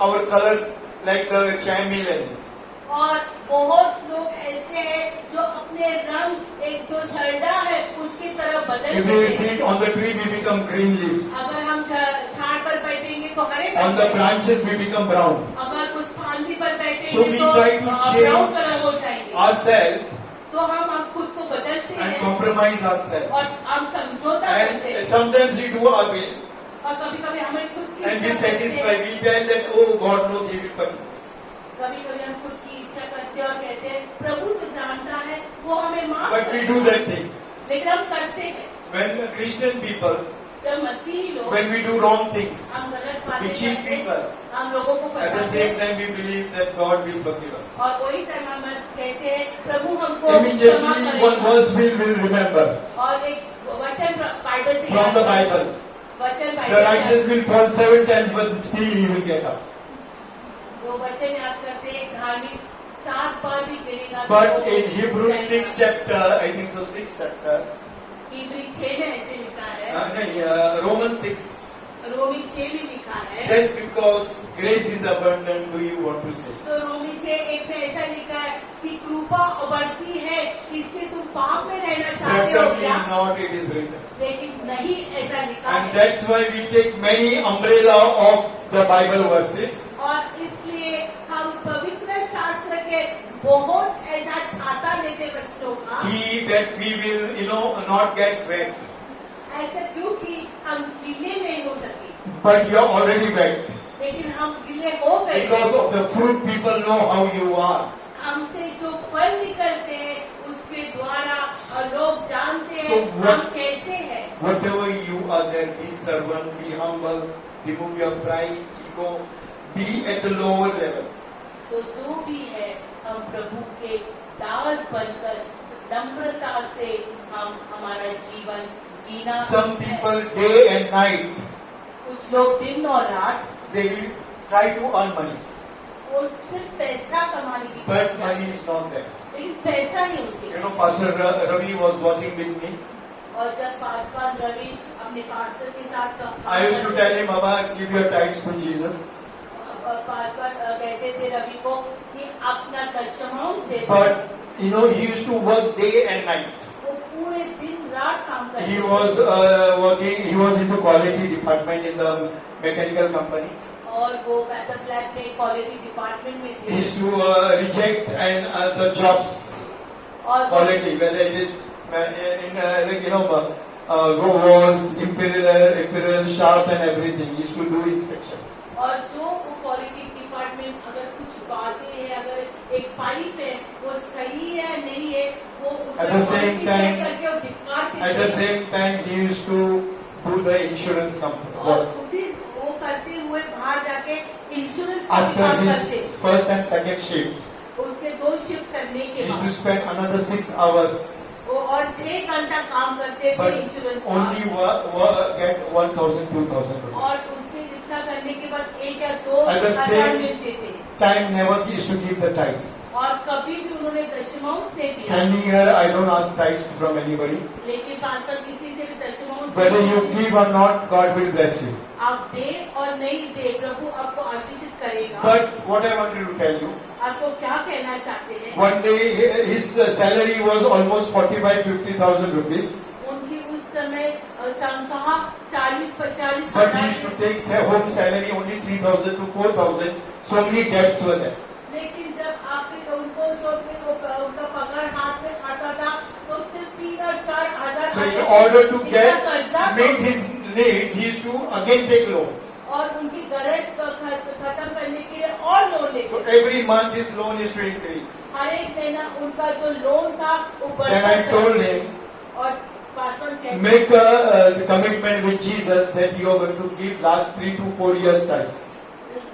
our colors like the chameleon. और बहुत लोग ऐसे हैं जो अपने रंग एक जो झरना है उसकी तरफ बदल If we देते sit हैं। on the tree, we become green leaves. अगर हम झाड़ पर बैठेंगे तो हरे On the branches, we become brown. अगर उस फांदी पर So बैठेंगे we तो try to ब्राउन कलर हो change जाएंगे। ourselves तो हम खुद को बदलते and हैं compromise ourselves. और हम समझौता करते And हैं sometimes we do our will और कभी कभी हमें खुद की and we इच्छा करते satisfy. हैं। We tell that, oh, God knows He will come. कभी कभी हम खुद की इच्छा करते हैं और कहते हैं प्रभु तो जानता है वो हमें माफ But we करेगा। do that thing. लेकिन हम करते हैं When Christian people, जब मसीही लोग when we do wrong things, हम गलत we बातें cheat करते हैं, people. हम लोगों को At the फंसाते same हैं time, we believe that God will forgive us. और वही समय हम कहते हैं प्रभु हमको क्षमा Immediately, one करेगा। verse we will remember और एक वचन बाइबल से from the Bible. वचन The Bible righteous will fall 7 times, but still he will get up. वो वचन याद करते हैं धार्मिक 7 बार भी गिरेगा। But in Hebrews 6 chapter, I think so 6 chapter, इब्री 6 में ऐसे लिखा है, Romans 6, रोमी 6 में लिखा है, just because grace is abundant, do you want to say? तो रोमी 6:1 में ऐसा लिखा है कि कृपा बढ़ती है, इसलिए तुम पाप में रहना चाहते हो Certainly क्या? not, it is written. लेकिन नहीं ऐसा लिखा And है। that's why we take many umbrella of the Bible verses. और इसलिए हम पवित्र शास्त्र के बहुत ऐसा छाता लेते बच्चों का, That we will, not get wet. ऐसा क्योंकि हम गीले नहीं हो सके, But you are already wet. लेकिन हम गीले हो गए। Because of the fruit, people know how you are. हमसे जो फल निकलते हैं उसके द्वारा लोग जानते हैं So what- हम कैसे हैं। Whatever you are there, be servant, be humble, remove your pride, ego, be at the lower level. तो जो भी है हम प्रभु के दास बनकर नम्रता से हम हमारा जीवन जीना Some है। people day and night, कुछ लोग दिन और रात they will try to earn money. वो सिर्फ पैसा कमाने की But कोशिश money करते is not there. हैं, लेकिन पैसा नहीं होती। Pastor Ravi was working with me. और जब पासवान रवि अपने पास्टर के साथ काम I used to tell him, Baba, give your tithes to Jesus. Paswan कहते थे रवि को कि अपना दशमांश दे दो। But, he used to work day and night. वो पूरे दिन रात काम करते He थे। was he was into quality department in the mechanical company. और वो पैथर फ्लैट में क्वालिटी डिपार्टमेंट में He थे। used to reject and the jobs और वो- quality, whether it is go walls, imperial, sharp and everything. He used to do inspection. और जो वो क्वालिटी डिपार्टमेंट अगर कुछ बातें हैं, अगर एक पाइप है वो सही है नहीं है, वो उसका At the same quality time- check करके वो दिखाते At the थे। same time, he used to do the insurance company और work. उसी वो करते हुए बाहर जाके इंश्योरेंस का भी After काम his करते। first and second shift, उसके 2 शिफ्ट करने he के used to बाद spend another 6 hours, वो और 6 घंटा काम करते थे but इंश्योरेंस only get 1,000, 2,000 और rupees. उससे इतना करने के बाद 1 या 2 At the हजार same- मिलते थे। Time never used to give the tithes. और कभी भी उन्होंने दशमांश नहीं दिया। Standing here, I don't ask tithes from anybody. लेकिन पास्टर किसी से भी दशमांश Whether नहीं you दिया। give or not, God will bless you. आप दे और नहीं दे, प्रभु आपको आशीषित करेगा। But what I wanted to tell you, आपको क्या कहना चाहते हैं? one day his salary was almost 45,000-50,000 rupees. उनकी उस समय तनख्वाह 40-45 But he used to take home salary only 3,000 to 4,000. So many debts were there. लेकिन जब आपके उनको जो उनका पगार हाथ में आता था तो सिर्फ 3 और 4 हजार So in आते थे। order to इतना कर्जा meet his needs, he used to again take loan. और उनकी गरज खत्म करने के लिए और लोन So लेते। every month his loan used to increase. हर एक महीना उनका जो लोन था वो Then I told him, और पासवान कहते make the commitment with Jesus that you are going to give last 3 to 4 years tithes.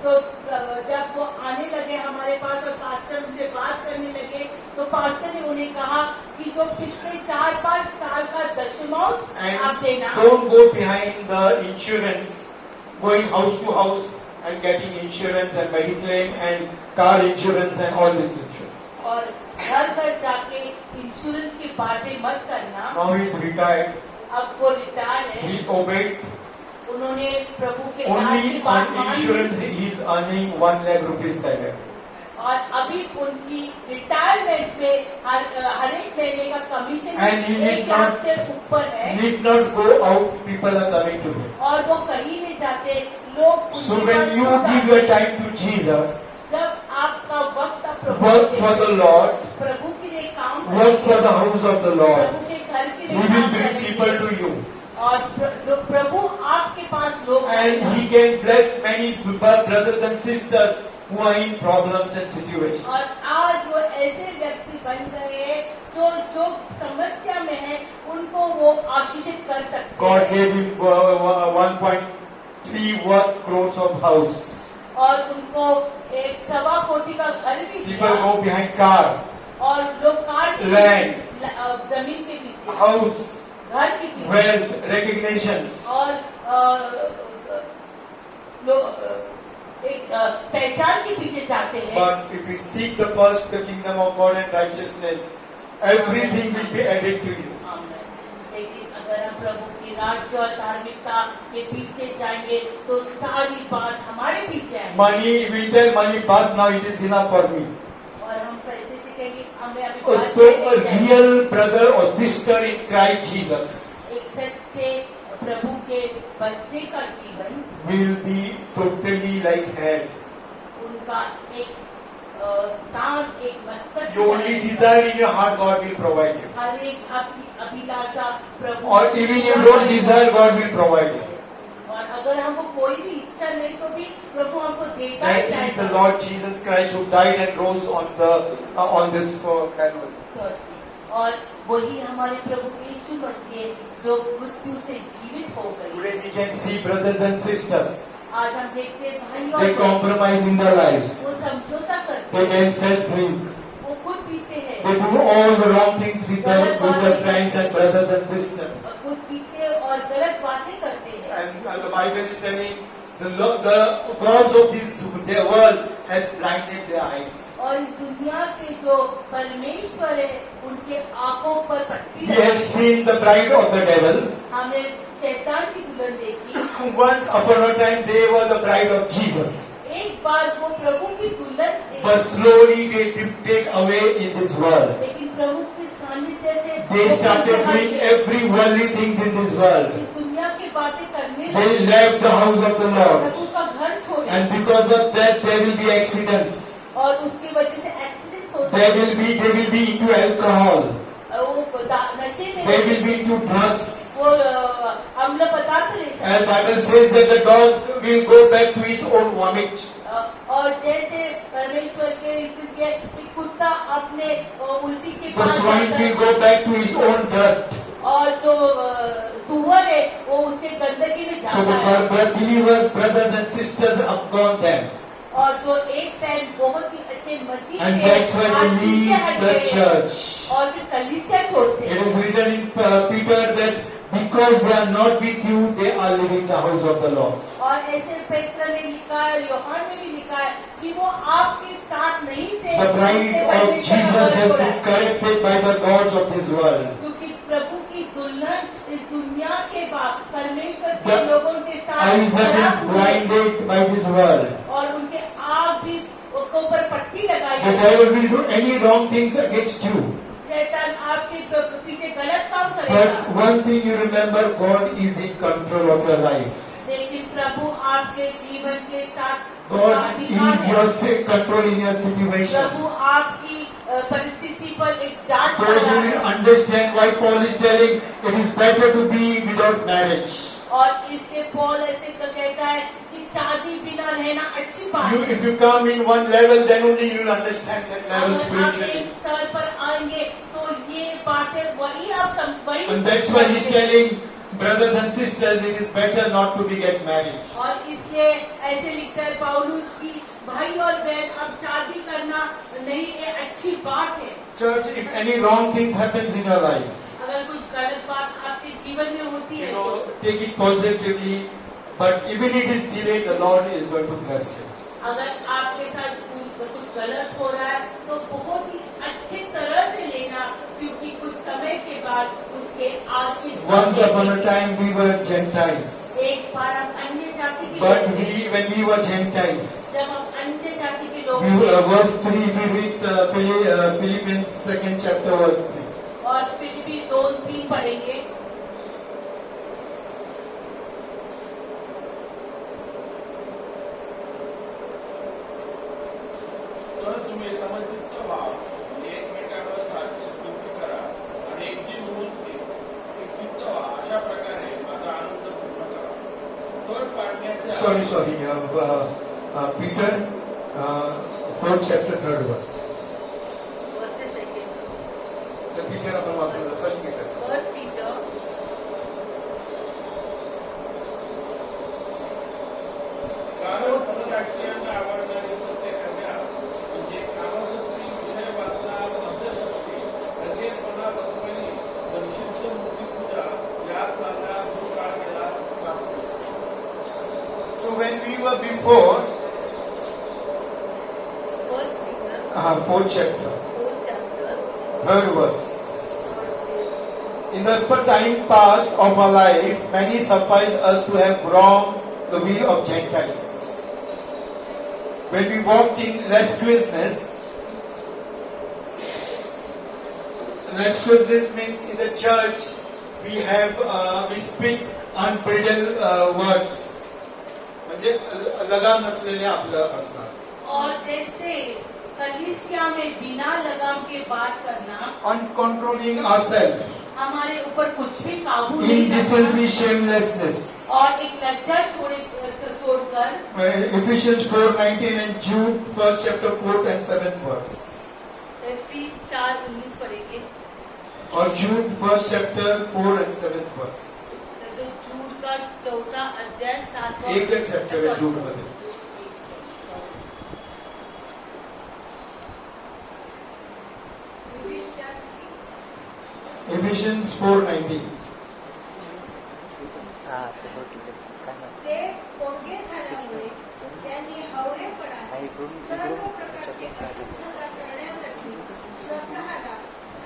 तो जब वो आने लगे हमारे पास और पास्टर उनसे बात करने लगे तो पास्टर ने उन्हें कहा कि जो पिछले 4-5 साल का दशमांश आप And देना don't go behind the insurance, going house to house and getting insurance and mediclaim and car insurance and all this insurance. और घर घर जाके इंश्योरेंस की बातें मत करना। Now he is retired. अब वो रिटायर है, He obeyed. उन्होंने प्रभु के दास Only की बात on मानी insurance he is earning 1 lakh rupees salary. और अभी उनकी रिटायरमेंट में हर एक महीने का commission And he need 1 lakh not- से ऊपर है Need not go out, people are coming to him. और वो कहीं नहीं जाते लोग So उनके when पास you खुद give आते your हैं। time to Jesus, जब आपका वक्त आप प्रभु work के for लिए- the Lord, प्रभु के लिए काम work for करेंगे, the house of the Lord, प्रभु के घर के he लिए will काम bring करेंगे people to you. और प्रभु आपके पास लोग And आएगा। he can bless many brothers and sisters who are in problems and situations. और आज वो ऐसे व्यक्ति बन गए हैं जो समस्या में है उनको वो आशीषित कर सकते God हैं gave him 1.3 crores of house. और उनको 1.25 कोटी का घर भी People दिया go behind car, और लोग कार के Land. पीछे, जमीन के पीछे house, घर के पीछे wealth, recognitions. और एक पहचान के पीछे जाते हैं। But if we seek the first the kingdom of God and righteousness, everything will be added to you. लेकिन अगर हम प्रभु की राज्य और धार्मिकता के पीछे जाएंगे तो सारी बात हमारे पीछे आएगी। Money, we tell money, bus now it is enough for me. और हम पैसे से कहेंगे हमें अभी बात So नहीं a चाहिए। real brother or sister in Christ Jesus एक सच्चे प्रभु के बच्चे का जीवन will be totally like head. उनका एक स्थान, एक मस्तक You only desire in your heart, God will provide you. हर एक आपकी अभिलाषा प्रभु Or even you don't desire, God will provide you. और अगर हमको कोई भी इच्छा नहीं तो भी प्रभु हमको देता ही That is the जाएगा। Lord Jesus Christ who died and rose on this for Calvary. और वही हमारे प्रभु यीशु मसीह जो मृत्यु से जीवित हो गए। Today we can see brothers and sisters. आज हम देखते हैं भाई They और compromise in their lives. वो समझौता करते They हैं, themselves drink. वो खुद पीते हैं They do all the wrong things with their friends and brothers and sisters. और खुद पीते और गलत बातें करते हैं। And the Bible is telling the gods of this world has blinded their eyes. और इस दुनिया के जो परमेश्वर है उनके आंखों पर पट्टी We have लगाई। seen the bride of the devil. हमने शैतान की दुल्हन देखी। Once upon a time they were the bride of Jesus. एक बार वो प्रभु की दुल्हन थे, But slowly they take away in this world. लेकिन प्रभु के सानिध्य से They वो started हट doing गए। every worldly things in this world. इस दुनिया की बातें करने They लगे। left the house of the Lord. प्रभु का घर छोड़े And because of that there will be accidents. और उसकी वजह से एक्सीडेंट हो They सकते will be into alcohol. हैं। वो नशे में They will be into drugs. वो अम्ल पदार्थ ले सकते And Bible says that the dog will go back to his own vomit. और जैसे परमेश्वर के इसलिए कि कुत्ता अपने उल्टी के The पास swine जाता will है, go back to his own dirt. और जो सुअर है वो उसके गंदगी में So जाता है। the believers, brothers and sisters abandon them. और जो एक टाइम बहुत ही अच्छे मसीह And के that's why they आज पीछे leave हट the गए church. और फिर कलीसिया छोड़ते It हैं। is written in Peter that because they are not with you, they are leaving the house of the Lord. और ऐसे पेत्र ने लिखा है, यूहन्ना में भी लिखा है कि वो आपके साथ नहीं थे। The bride उससे of परमेश्वर Jesus का has घर been छोड़ा। corrected by the gods of this world. क्योंकि प्रभु की दुल्हन इस दुनिया के बाद परमेश्वर The के लोगों के साथ Eyes have खराब been हुए blinded by this world. और उनके आँख भी उसके ऊपर पट्टी लगाई The है। devil will do any wrong things against you. शैतान आपके पीछे गलत काम But करेगा, one thing you remember, God is in control of your life. लेकिन प्रभु आपके जीवन के साथ God अधिकार is है। your control in your situations. प्रभु आपकी परिस्थिति पर एक जांच कर Those रहा who will है understand why Paul is telling it is better to be without marriage. और इसके पॉल ऐसे तो कहता है कि शादी बिना रहना अच्छी बात है। If you come in one level, then only you will understand that level अगर आप spiritually. एक स्तर पर आएंगे तो ये बातें वही आप वही And that's why he's telling brothers and sisters, it is better not to be get married. और इसलिए ऐसे लिखता है पौलुस की भाई और बहन अब शादी करना नहीं ये अच्छी बात है। Church, if any wrong things happens in your life, अगर कुछ गलत बात आपके जीवन में होती है तो take it positively. But even it is delayed, the Lord is going to bless you. अगर आपके साथ कुछ गलत हो रहा है तो बहुत ही अच्छी तरह से लेना, क्योंकि कुछ समय के बाद उसके आशीष Once upon a time we were Gentiles. एक बार हम अन्य जाति के But लोग थे। when we were Gentiles, जब हम अन्य जाति के लोग we, थे verse 3, if you read Philippians 2nd chapter verse 3. और फिर भी 2-3 पढ़ेंगे। तर तुम्ही समचित्त व्हा, एकमेकांवर सारखी स्तुती करा आणि एक जीव होऊन एक चित्त व्हा. अशा प्रकारे माझा आनंद पूर्ण करा. तोड पाडण्याच्या Sorry, Peter, 4th chapter 3rd verse. Verse second. So Peter आपण वाचलं, 1 Peter. First Peter कारण परराष्ट्रीयांना आवडणारी कृत्ये करण्या म्हणजे कामशक्ती, विषय वाचना, मद्यशक्ती, रंगेरपणा, बदमाई, विशिष्ट मूर्तीपूजा यात चालण्यात जो काळ गेला. So when we were before, 4th chapter, 4th chapter. 3rd verse. In the time past of our life, many suffice us to have wronged the will of Gentiles. When we walked in lasciviousness means in the church we speak unbridled words. म्हणजे लगाम नसलेले आपलं असणार. और जैसे कलीसिया में बिना लगाम के बात करना, Uncontrolling ourselves, हमारे ऊपर कुछ भी काबू नहीं indecency, रखना, shamelessness. और एक लज्जा छोड़कर Ephesians 4:19 and Jude 1st chapter 4th and 7th verse. Fees 4:19 पढ़ेंगे. और Jude 1st chapter 4 and 7th verse. तो जूड का 4था अध्याय 7वां एकच chapter आहे Jude मध्ये. Ephesians 4:19. ते पोरगे झाल्यामुळे त्यांनी हवरेपणाने सर्व प्रकारची अशुद्धता करण्यासाठी स्वतःला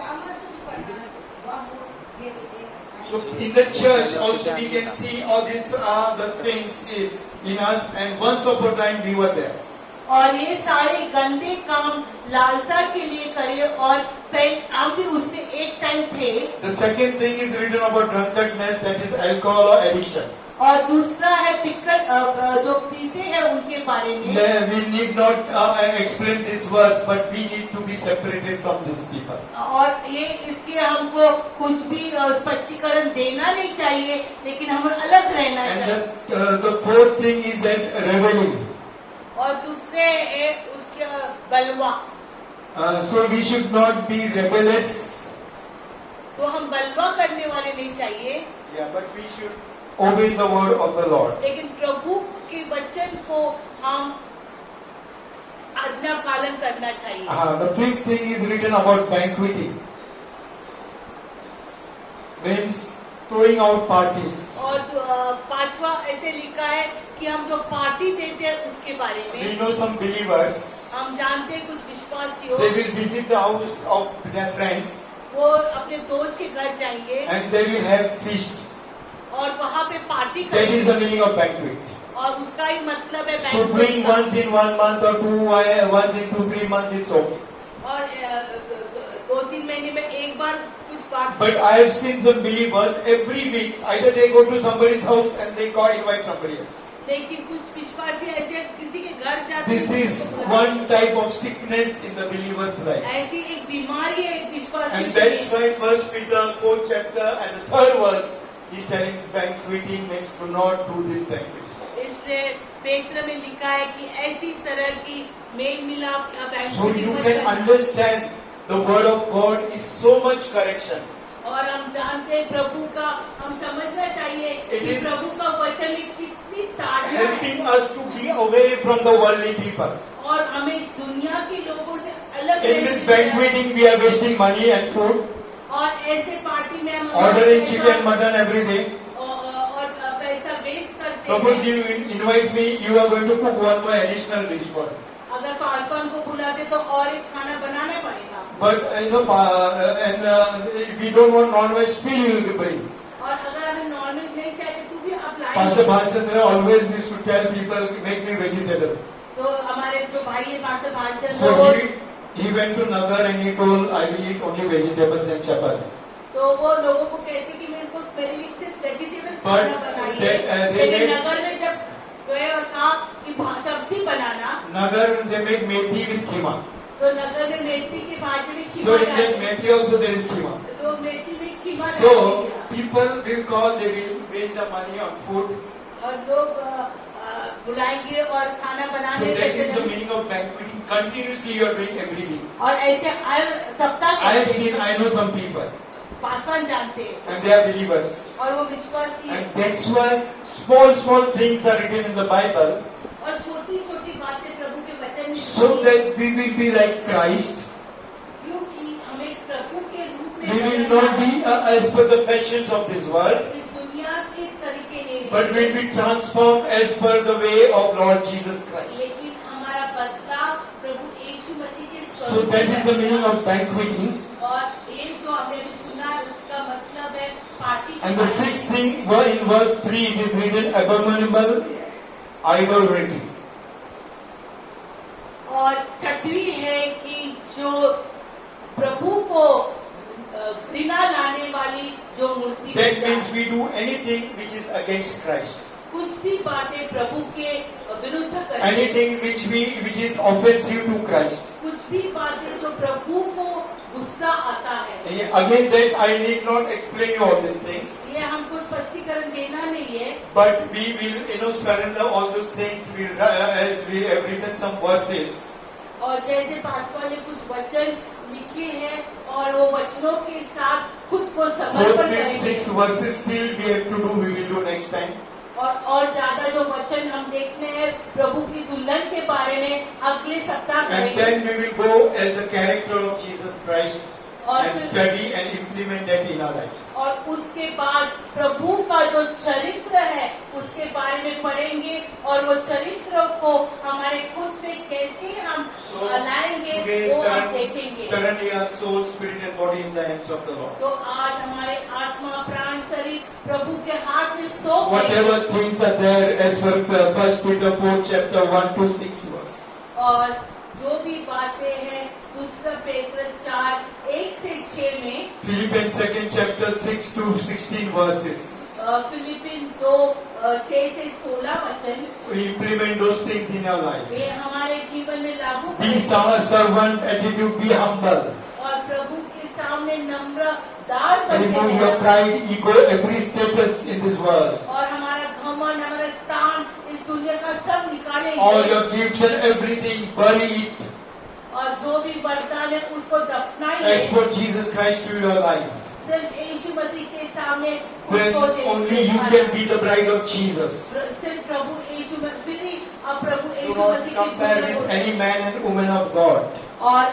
कामातूनपणा वाहून घेतले. So in the church also we can see all these the things is in us, and once upon a time we were there. और ये सारे गंदे काम लालसा के लिए करे और हम भी उसमें एक टाइम थे. The second thing is written about drunkenness, that is alcohol or addiction. और दूसरा है पिक्कर जो पीते हैं उनके बारे में. We need not explain these words, but we need to be separated from these people. और ये इसके हमको कुछ भी स्पष्टीकरण देना नहीं चाहिए, लेकिन हमें अलग रहना And चाहिए. the fourth thing is that reveling. और दूसरे है उसके बलवा. So we should not be rebellious. तो हम बलवा करने वाले नहीं चाहिए, Yeah, but we should obey the word of the Lord. लेकिन प्रभु के वचन को हम आज्ञा पालन करना चाहिए. The fifth thing is written about banqueting. Means throwing out parties. और पांचवा ऐसे लिखा है कि हम जो पार्टी देते हैं उसके बारे We में. know some believers, हम जानते हैं कुछ विश्वासियों they will visit the house of their friends वो अपने दोस्त के घर जाएंगे and they will have feast. और वहाँ पे पार्टी That is करेंगे, the meaning of banquet. और उसका ही मतलब है So banquet doing का. once in 1 month or once in 2-3 months, it's okay. और 2-3 महीने में एक बार कुछ बात. But I have seen some believers every week, either they go to somebody's house and they go invite somebody else. लेकिन कुछ विश्वासी ऐसे किसी के घर जाते This हैं, is one type of sickness in the believer's life. ऐसी एक बीमारी है एक विश्वासी And के that's लिए. why 1 Peter 4th chapter and the 3rd verse is telling banqueting means do not do this banquet. इसलिए पेत्र में लिखा है कि ऐसी तरह की मेल मिलाप या So banqueting you मत can करना. understand the word of God is so much correction. और हम जानते हैं प्रभु का, हम समझना चाहिए It कि is प्रभु का वचन में कितनी ताजा है Helping us to be away from the worldly people. और हमें दुनिया के लोगों से अलग In रहने this की है. banqueting we are wasting money and food, और ऐसे पार्टी में हम ordering पैसा- chicken, mutton every day. और पैसा वेस्ट करते Suppose हैं. you invite me, you are going to cook one more additional dish for me. अगर पासवान को बुलाते तो और एक खाना बनाना पड़ेगा. But if we don't want non-veg, still you will bring. और अगर हमें नॉनवेज नहीं चाहिए तो भी आप Pastor लाएंगे. Bhalchandra always used to tell people, make me vegetable. तो हमारे जो भाई है पास्टर भालचंद्र, So वो he went to Nagar and he told, I will eat only vegetables and chapati. तो वो लोगों को कहते कि मेरे लिए सिर्फ वेजिटेबल But खाना बनाइए. they लेकिन made- नगर में जब गए और कहा कि सब्जी बनाना, Nagar, they make methi with keema. तो नगर में मेथी की भाजी में So खीमा in that डालते. methi also there is keema. तो मेथी में खीमा So डालते. people will call, they will waste the money on food. और लोग बुलाएंगे और खाना So बनाने that is the पैसे. meaning of banqueting. Continuously you are doing every week. और ऐसे हर सप्ताह I have करते seen, हैं. I know some people Paswan जानते हैं and they are believers. और वो विश्वासी है. And that's why small things are written in the Bible और छोटी छोटी बातें प्रभु के वचन में so that we will be like Christ. क्योंकि हमें प्रभु के रूप में We will बदलना not be है. as per the fashions of this world, इस दुनिया के तरीके नहीं but will be transformed as per the way of Lord Jesus Christ. लेकिन हमारा बदलाव प्रभु यीशु मसीह के So that is the meaning of banqueting. और ये जो हमने भी सुना है उसका मतलब है party. And the sixth thing, in verse 3, it is written, abominable idolatry. और छठवीं है कि जो प्रभु को बिना लाने वाली जो मूर्ति That पूजा means है। we do anything which is against Christ. कुछ भी बातें प्रभु के विरुद्ध करते हैं। Anything which is offensive to Christ. कुछ भी बातें जो प्रभु को गुस्सा आता है। Again, that I need not explain you all these things. ये हमको स्पष्टीकरण देना नहीं है, But we will, surrender all those things. As we have written some verses. और जैसे पासवान ने कुछ वचन लिखे हैं और वो वचनों के साथ खुद को 4, समर्पण 5, करेंगे। 6 verses still we have to do. We will do next time. और ज्यादा जो वचन हम देखते हैं प्रभु की दुल्हन के बारे में अगले सप्ताह And करेंगे। then we will go as a character of Jesus Christ और and फिर- study and implement that in our lives. और उसके बाद प्रभु का जो चरित्र है उसके बारे में पढ़ेंगे और वो चरित्र को हमारे खुद में कैसे हम So लाएंगे today वो हम देखेंगे। surrender your soul, spirit and body in the hands of the Lord. तो आज हमारे आत्मा प्राण शरीर प्रभु के हाथ में सौंप Whatever देंगे। things are there as per 1 Peter 4 chapter 1 to 6 verse. और जो भी बातें हैं दूसरा पेत्रस 4:1-6 में, Philippians 2nd chapter 6 to 16 verses. Philippine 2:6-16 वचन We implement those things in your life. ये हमारे जीवन में लागू Be करें servant attitude, be humble. और प्रभु के सामने नम्र दास बनते Remove your हैं pride, ego, every status in this world. और हमारा घमंड हमारा स्थान इस दुनिया का सब All निकालेंगे your gifts and everything, bury it. और जो भी वरदान है उसको दफनाइए। Export Jesus Christ to your life. सिर्फ यीशु मसीह के सामने Then खुद को only you can be the bride of Jesus. सिर्फ प्रभु यीशु फिर ही अब प्रभु Do Yeshu not Masih compare की with any man and woman of God. और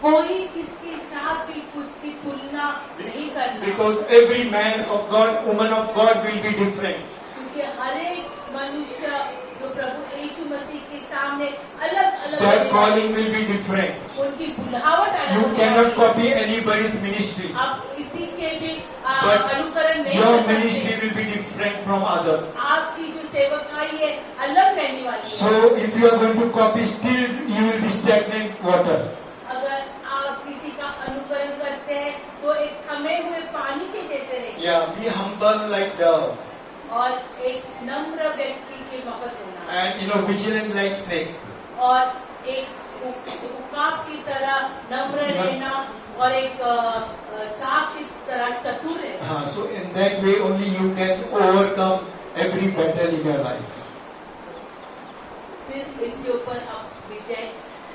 कोई किसके साथ भी खुद की तुलना नहीं करना Because every man of God, woman of God will be different. क्योंकि हर एक मनुष्य जो प्रभु यीशु मसीह के सामने अलग अलग Their calling will be different. उनकी बुलाहट अलग You होगी। cannot copy anybody's ministry. आप किसी के भी But अनुकरण नहीं your कर ministry सकते। will be different from others. आपकी जो सेवकाई है अलग रहने वाली है। So if you are going to copy, still you will be stagnant water. अगर आप किसी का अनुकरण करते हैं तो एक थमे हुए पानी के जैसे रहेंगे Yeah, be humble like dove. और एक नम्र व्यक्ति के मफत होना And vigilant like snake. और एक उकाब की तरह नम्र रहना और एक सांप की तरह चतुर रहना। So in that way only you can overcome every battle in your life. फिर इसके ऊपर आप विजय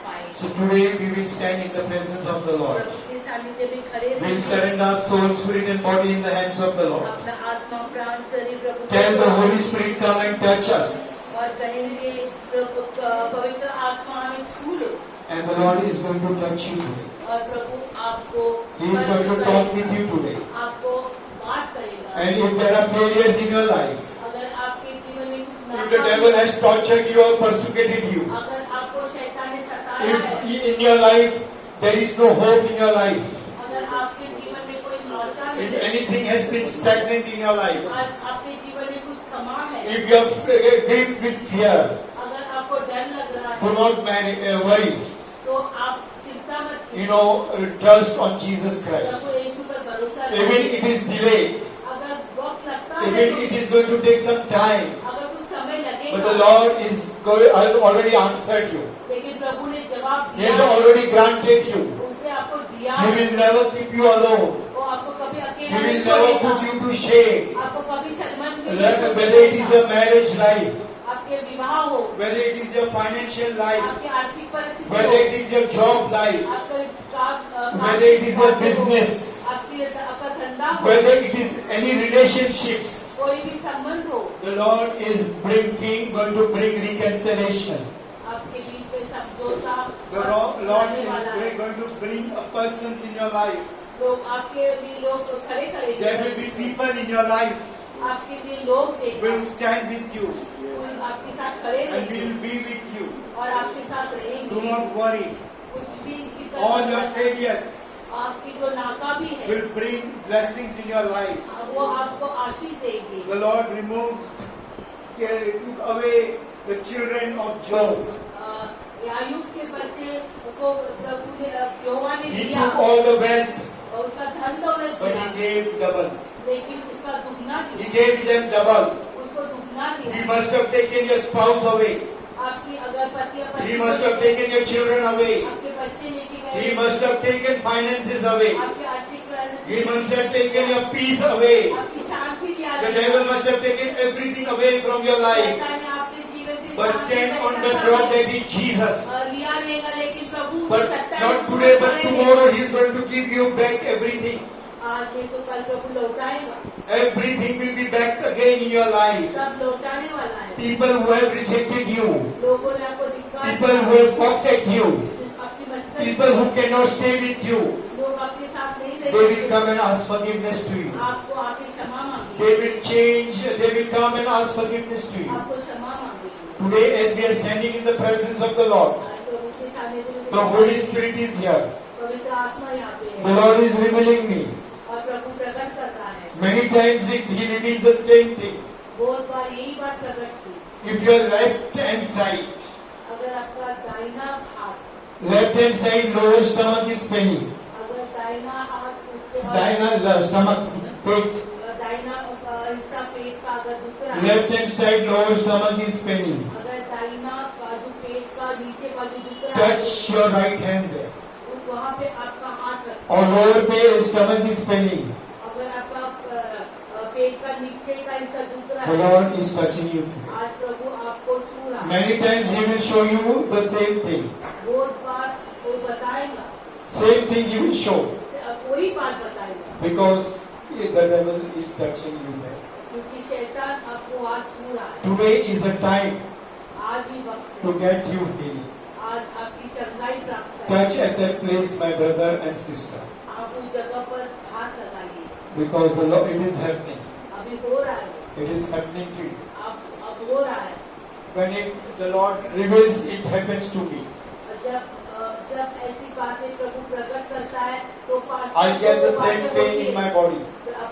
पाएंगे। So today we will stand in the presence of the Lord. प्रभु के सानिध्य में खड़े We'll रहेंगे। surrender our soul, spirit and body in the hands of the Lord. अपना आत्मा प्राण शरीर प्रभु को Tell the Holy Spirit, come and touch us. और कहेंगे प्रभु पवित्र आत्मा हमें छू लो And the Lord is going to touch you today. और प्रभु आपको He is going to talk with you today. आपको बात करेगा। And if there are failures in your life, अगर आपके जीवन में कुछ if the devil has tortured you or persecuted you, अगर आपको शैतान ने सताया if है, in your life there is no hope in your life, अगर आपके जीवन में कोई आशा if नहीं है, anything has been stagnant in your life, आज आपके जीवन में कुछ थमा है, if you are gripped with fear, अगर आपको डर लग रहा do है not worry. तो आप चिंता मत कीजिए। Trust on Jesus Christ. प्रभु यीशु पर भरोसा Even रखिए। it is delayed, अगर वक्त लगता है even it is going to take some time, अगर कुछ समय but the लगेगा Lord has already answered you. लेकिन प्रभु ने जवाब He दिया has है। already granted you. उसने आपको दिया He है। will never keep you alone. वो आपको कभी He अकेला will नहीं never छोड़ेगा। put you to shame. आपको कभी शर्मिंदगी नहीं Whether it is छोड़ेगा। your marriage life, आपके विवाह हो, whether it is your financial life, आपकी आर्थिक परिस्थिति whether हो, it is your job life, आपका काम whether it is your business, आपका धंधा हो, whether it is any relationships, कोई भी संबंध हो, the Lord is going to bring reconciliation. आपके बीच में समझौता The Lord करने वाला है। is going to bring a person in your life. लोग आपके लिए लोग खड़े There will be करेंगे, people in your life आपके लिए लोग who will देखेंगे, stand with you आपके साथ खड़े and रहेंगे will be with you. और आपके साथ रहेंगे। Do not worry. कुछ भी इनकी All your तरफ failures आपकी जो नाकामी है will bring blessings in your life. वो आपको आशीष देगी। The Lord took away the children of Job. Ayub के बच्चे को प्रभु ने यहोवा ने He दिया took all the wealth, और उसका धन दौलत but दिया, he gave double. लेकिन उसका दुगना He दिया, gave them double. उसको दुगना He दिया। must have taken your spouse away. आपकी अगर पति He must have taken your children away. आपके बच्चे लेके गए, He must have taken finances away. आपके आर्थिक He must have taken your peace away. आपकी शांति दिया, The devil must have taken everything away from your life. शैतान ने आपके जीवन से But stand on the rock that is Jesus. लिया लेगा, लेकिन प्रभु But चट्टान not को today, but पकड़ेगा। tomorrow He is going to give you back everything. आज नहीं तो कल प्रभु लौटाएगा, Everything will be back again in your life. सब लौटाने वाला है। People who have rejected you, लोगों ने आपको धिक्कार people दिया, who have mocked at you, आपकी मस्करी people who cannot stay with you, लोग आपके साथ नहीं they रह will come and ask forgiveness to you. आपको आके क्षमा मांगी, They will change, they will come and ask forgiveness to you. आपको क्षमा मांगी। Today, as we are standing in the presence of the Lord, प्रभु के सामने जो the Holy Spirit is here. पवित्र आत्मा यहाँ पे The है Lord is revealing me. और प्रभु प्रकट करता है। Many times He reveals the same thing. बहुत बार यही बात प्रकट की, If your left hand side, अगर आपका दाहिना हाथ, left hand side lower stomach is paining, अगर दाहिना हाथ उसके बाद दाहिना stomach, pit, दाहिना हिस्सा पेट का अगर दुख रहा है, left hand side lower stomach is paining, अगर दाहिना बाजू पेट का नीचे बाजू दुख रहा है, touch your right hand there. तो वहाँ पे आपका हाथ रखो। Or lower pay, stomach is paining. अगर आपका पेट का नीचे का हिस्सा दुख रहा The है, Lord is touching you. आज प्रभु आपको छू रहा है। Many times He will show you the same thing. बहुत बार वो बताएगा, Same thing He will show. वही बात बताएगा, Because the devil is touching you there. क्योंकि शैतान आपको आज छू रहा है। Today is the time आज ही वक्त to है, get you healed. आज आपकी चंगाई प्राप्त Touch करें। at that place, my brother and sister. आप उस जगह पर हाथ लगाइए, Because the Lord, it is happening. अभी हो रहा है, It is happening to you. अब हो रहा है। When the Lord reveals, it happens to me. जब ऐसी बातें प्रभु प्रकट करता है तो I get the same pain in my body.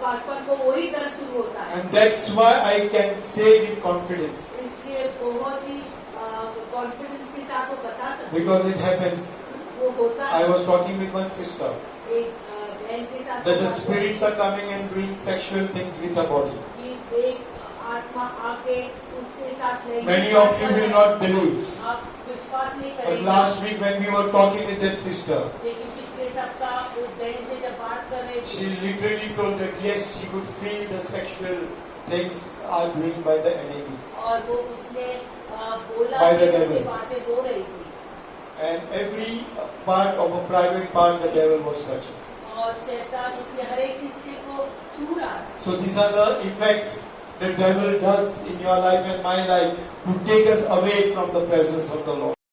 Paswan को वही दर्द शुरू होता है। And that's why I can say with confidence. इसलिए बहुत ही कॉन्फिडेंस के साथ वो बता सकते हैं, Because it happens. वो होता I है। was talking with one sister एक बहन के साथ that the बात spirits are coming and doing sexual things with the body. कि एक आत्मा आके उसके साथ नहीं, Many of you will not believe. आप विश्वास नहीं But करेंगे। last week when we were talking with that sister, लेकिन पिछले सप्ताह उस बहन से जब बात कर रहे she थे, literally told that yes, she could feel the sexual things are doing by the enemy. और वो उसने बोला By the कि devil. उससे बातें हो रही थी And every part of a private part the devil was touching. और शैतान उसके हर एक हिस्से को छू रहा है। So these are the effects the devil does in your life and my life to take us away from the presence of the Lord.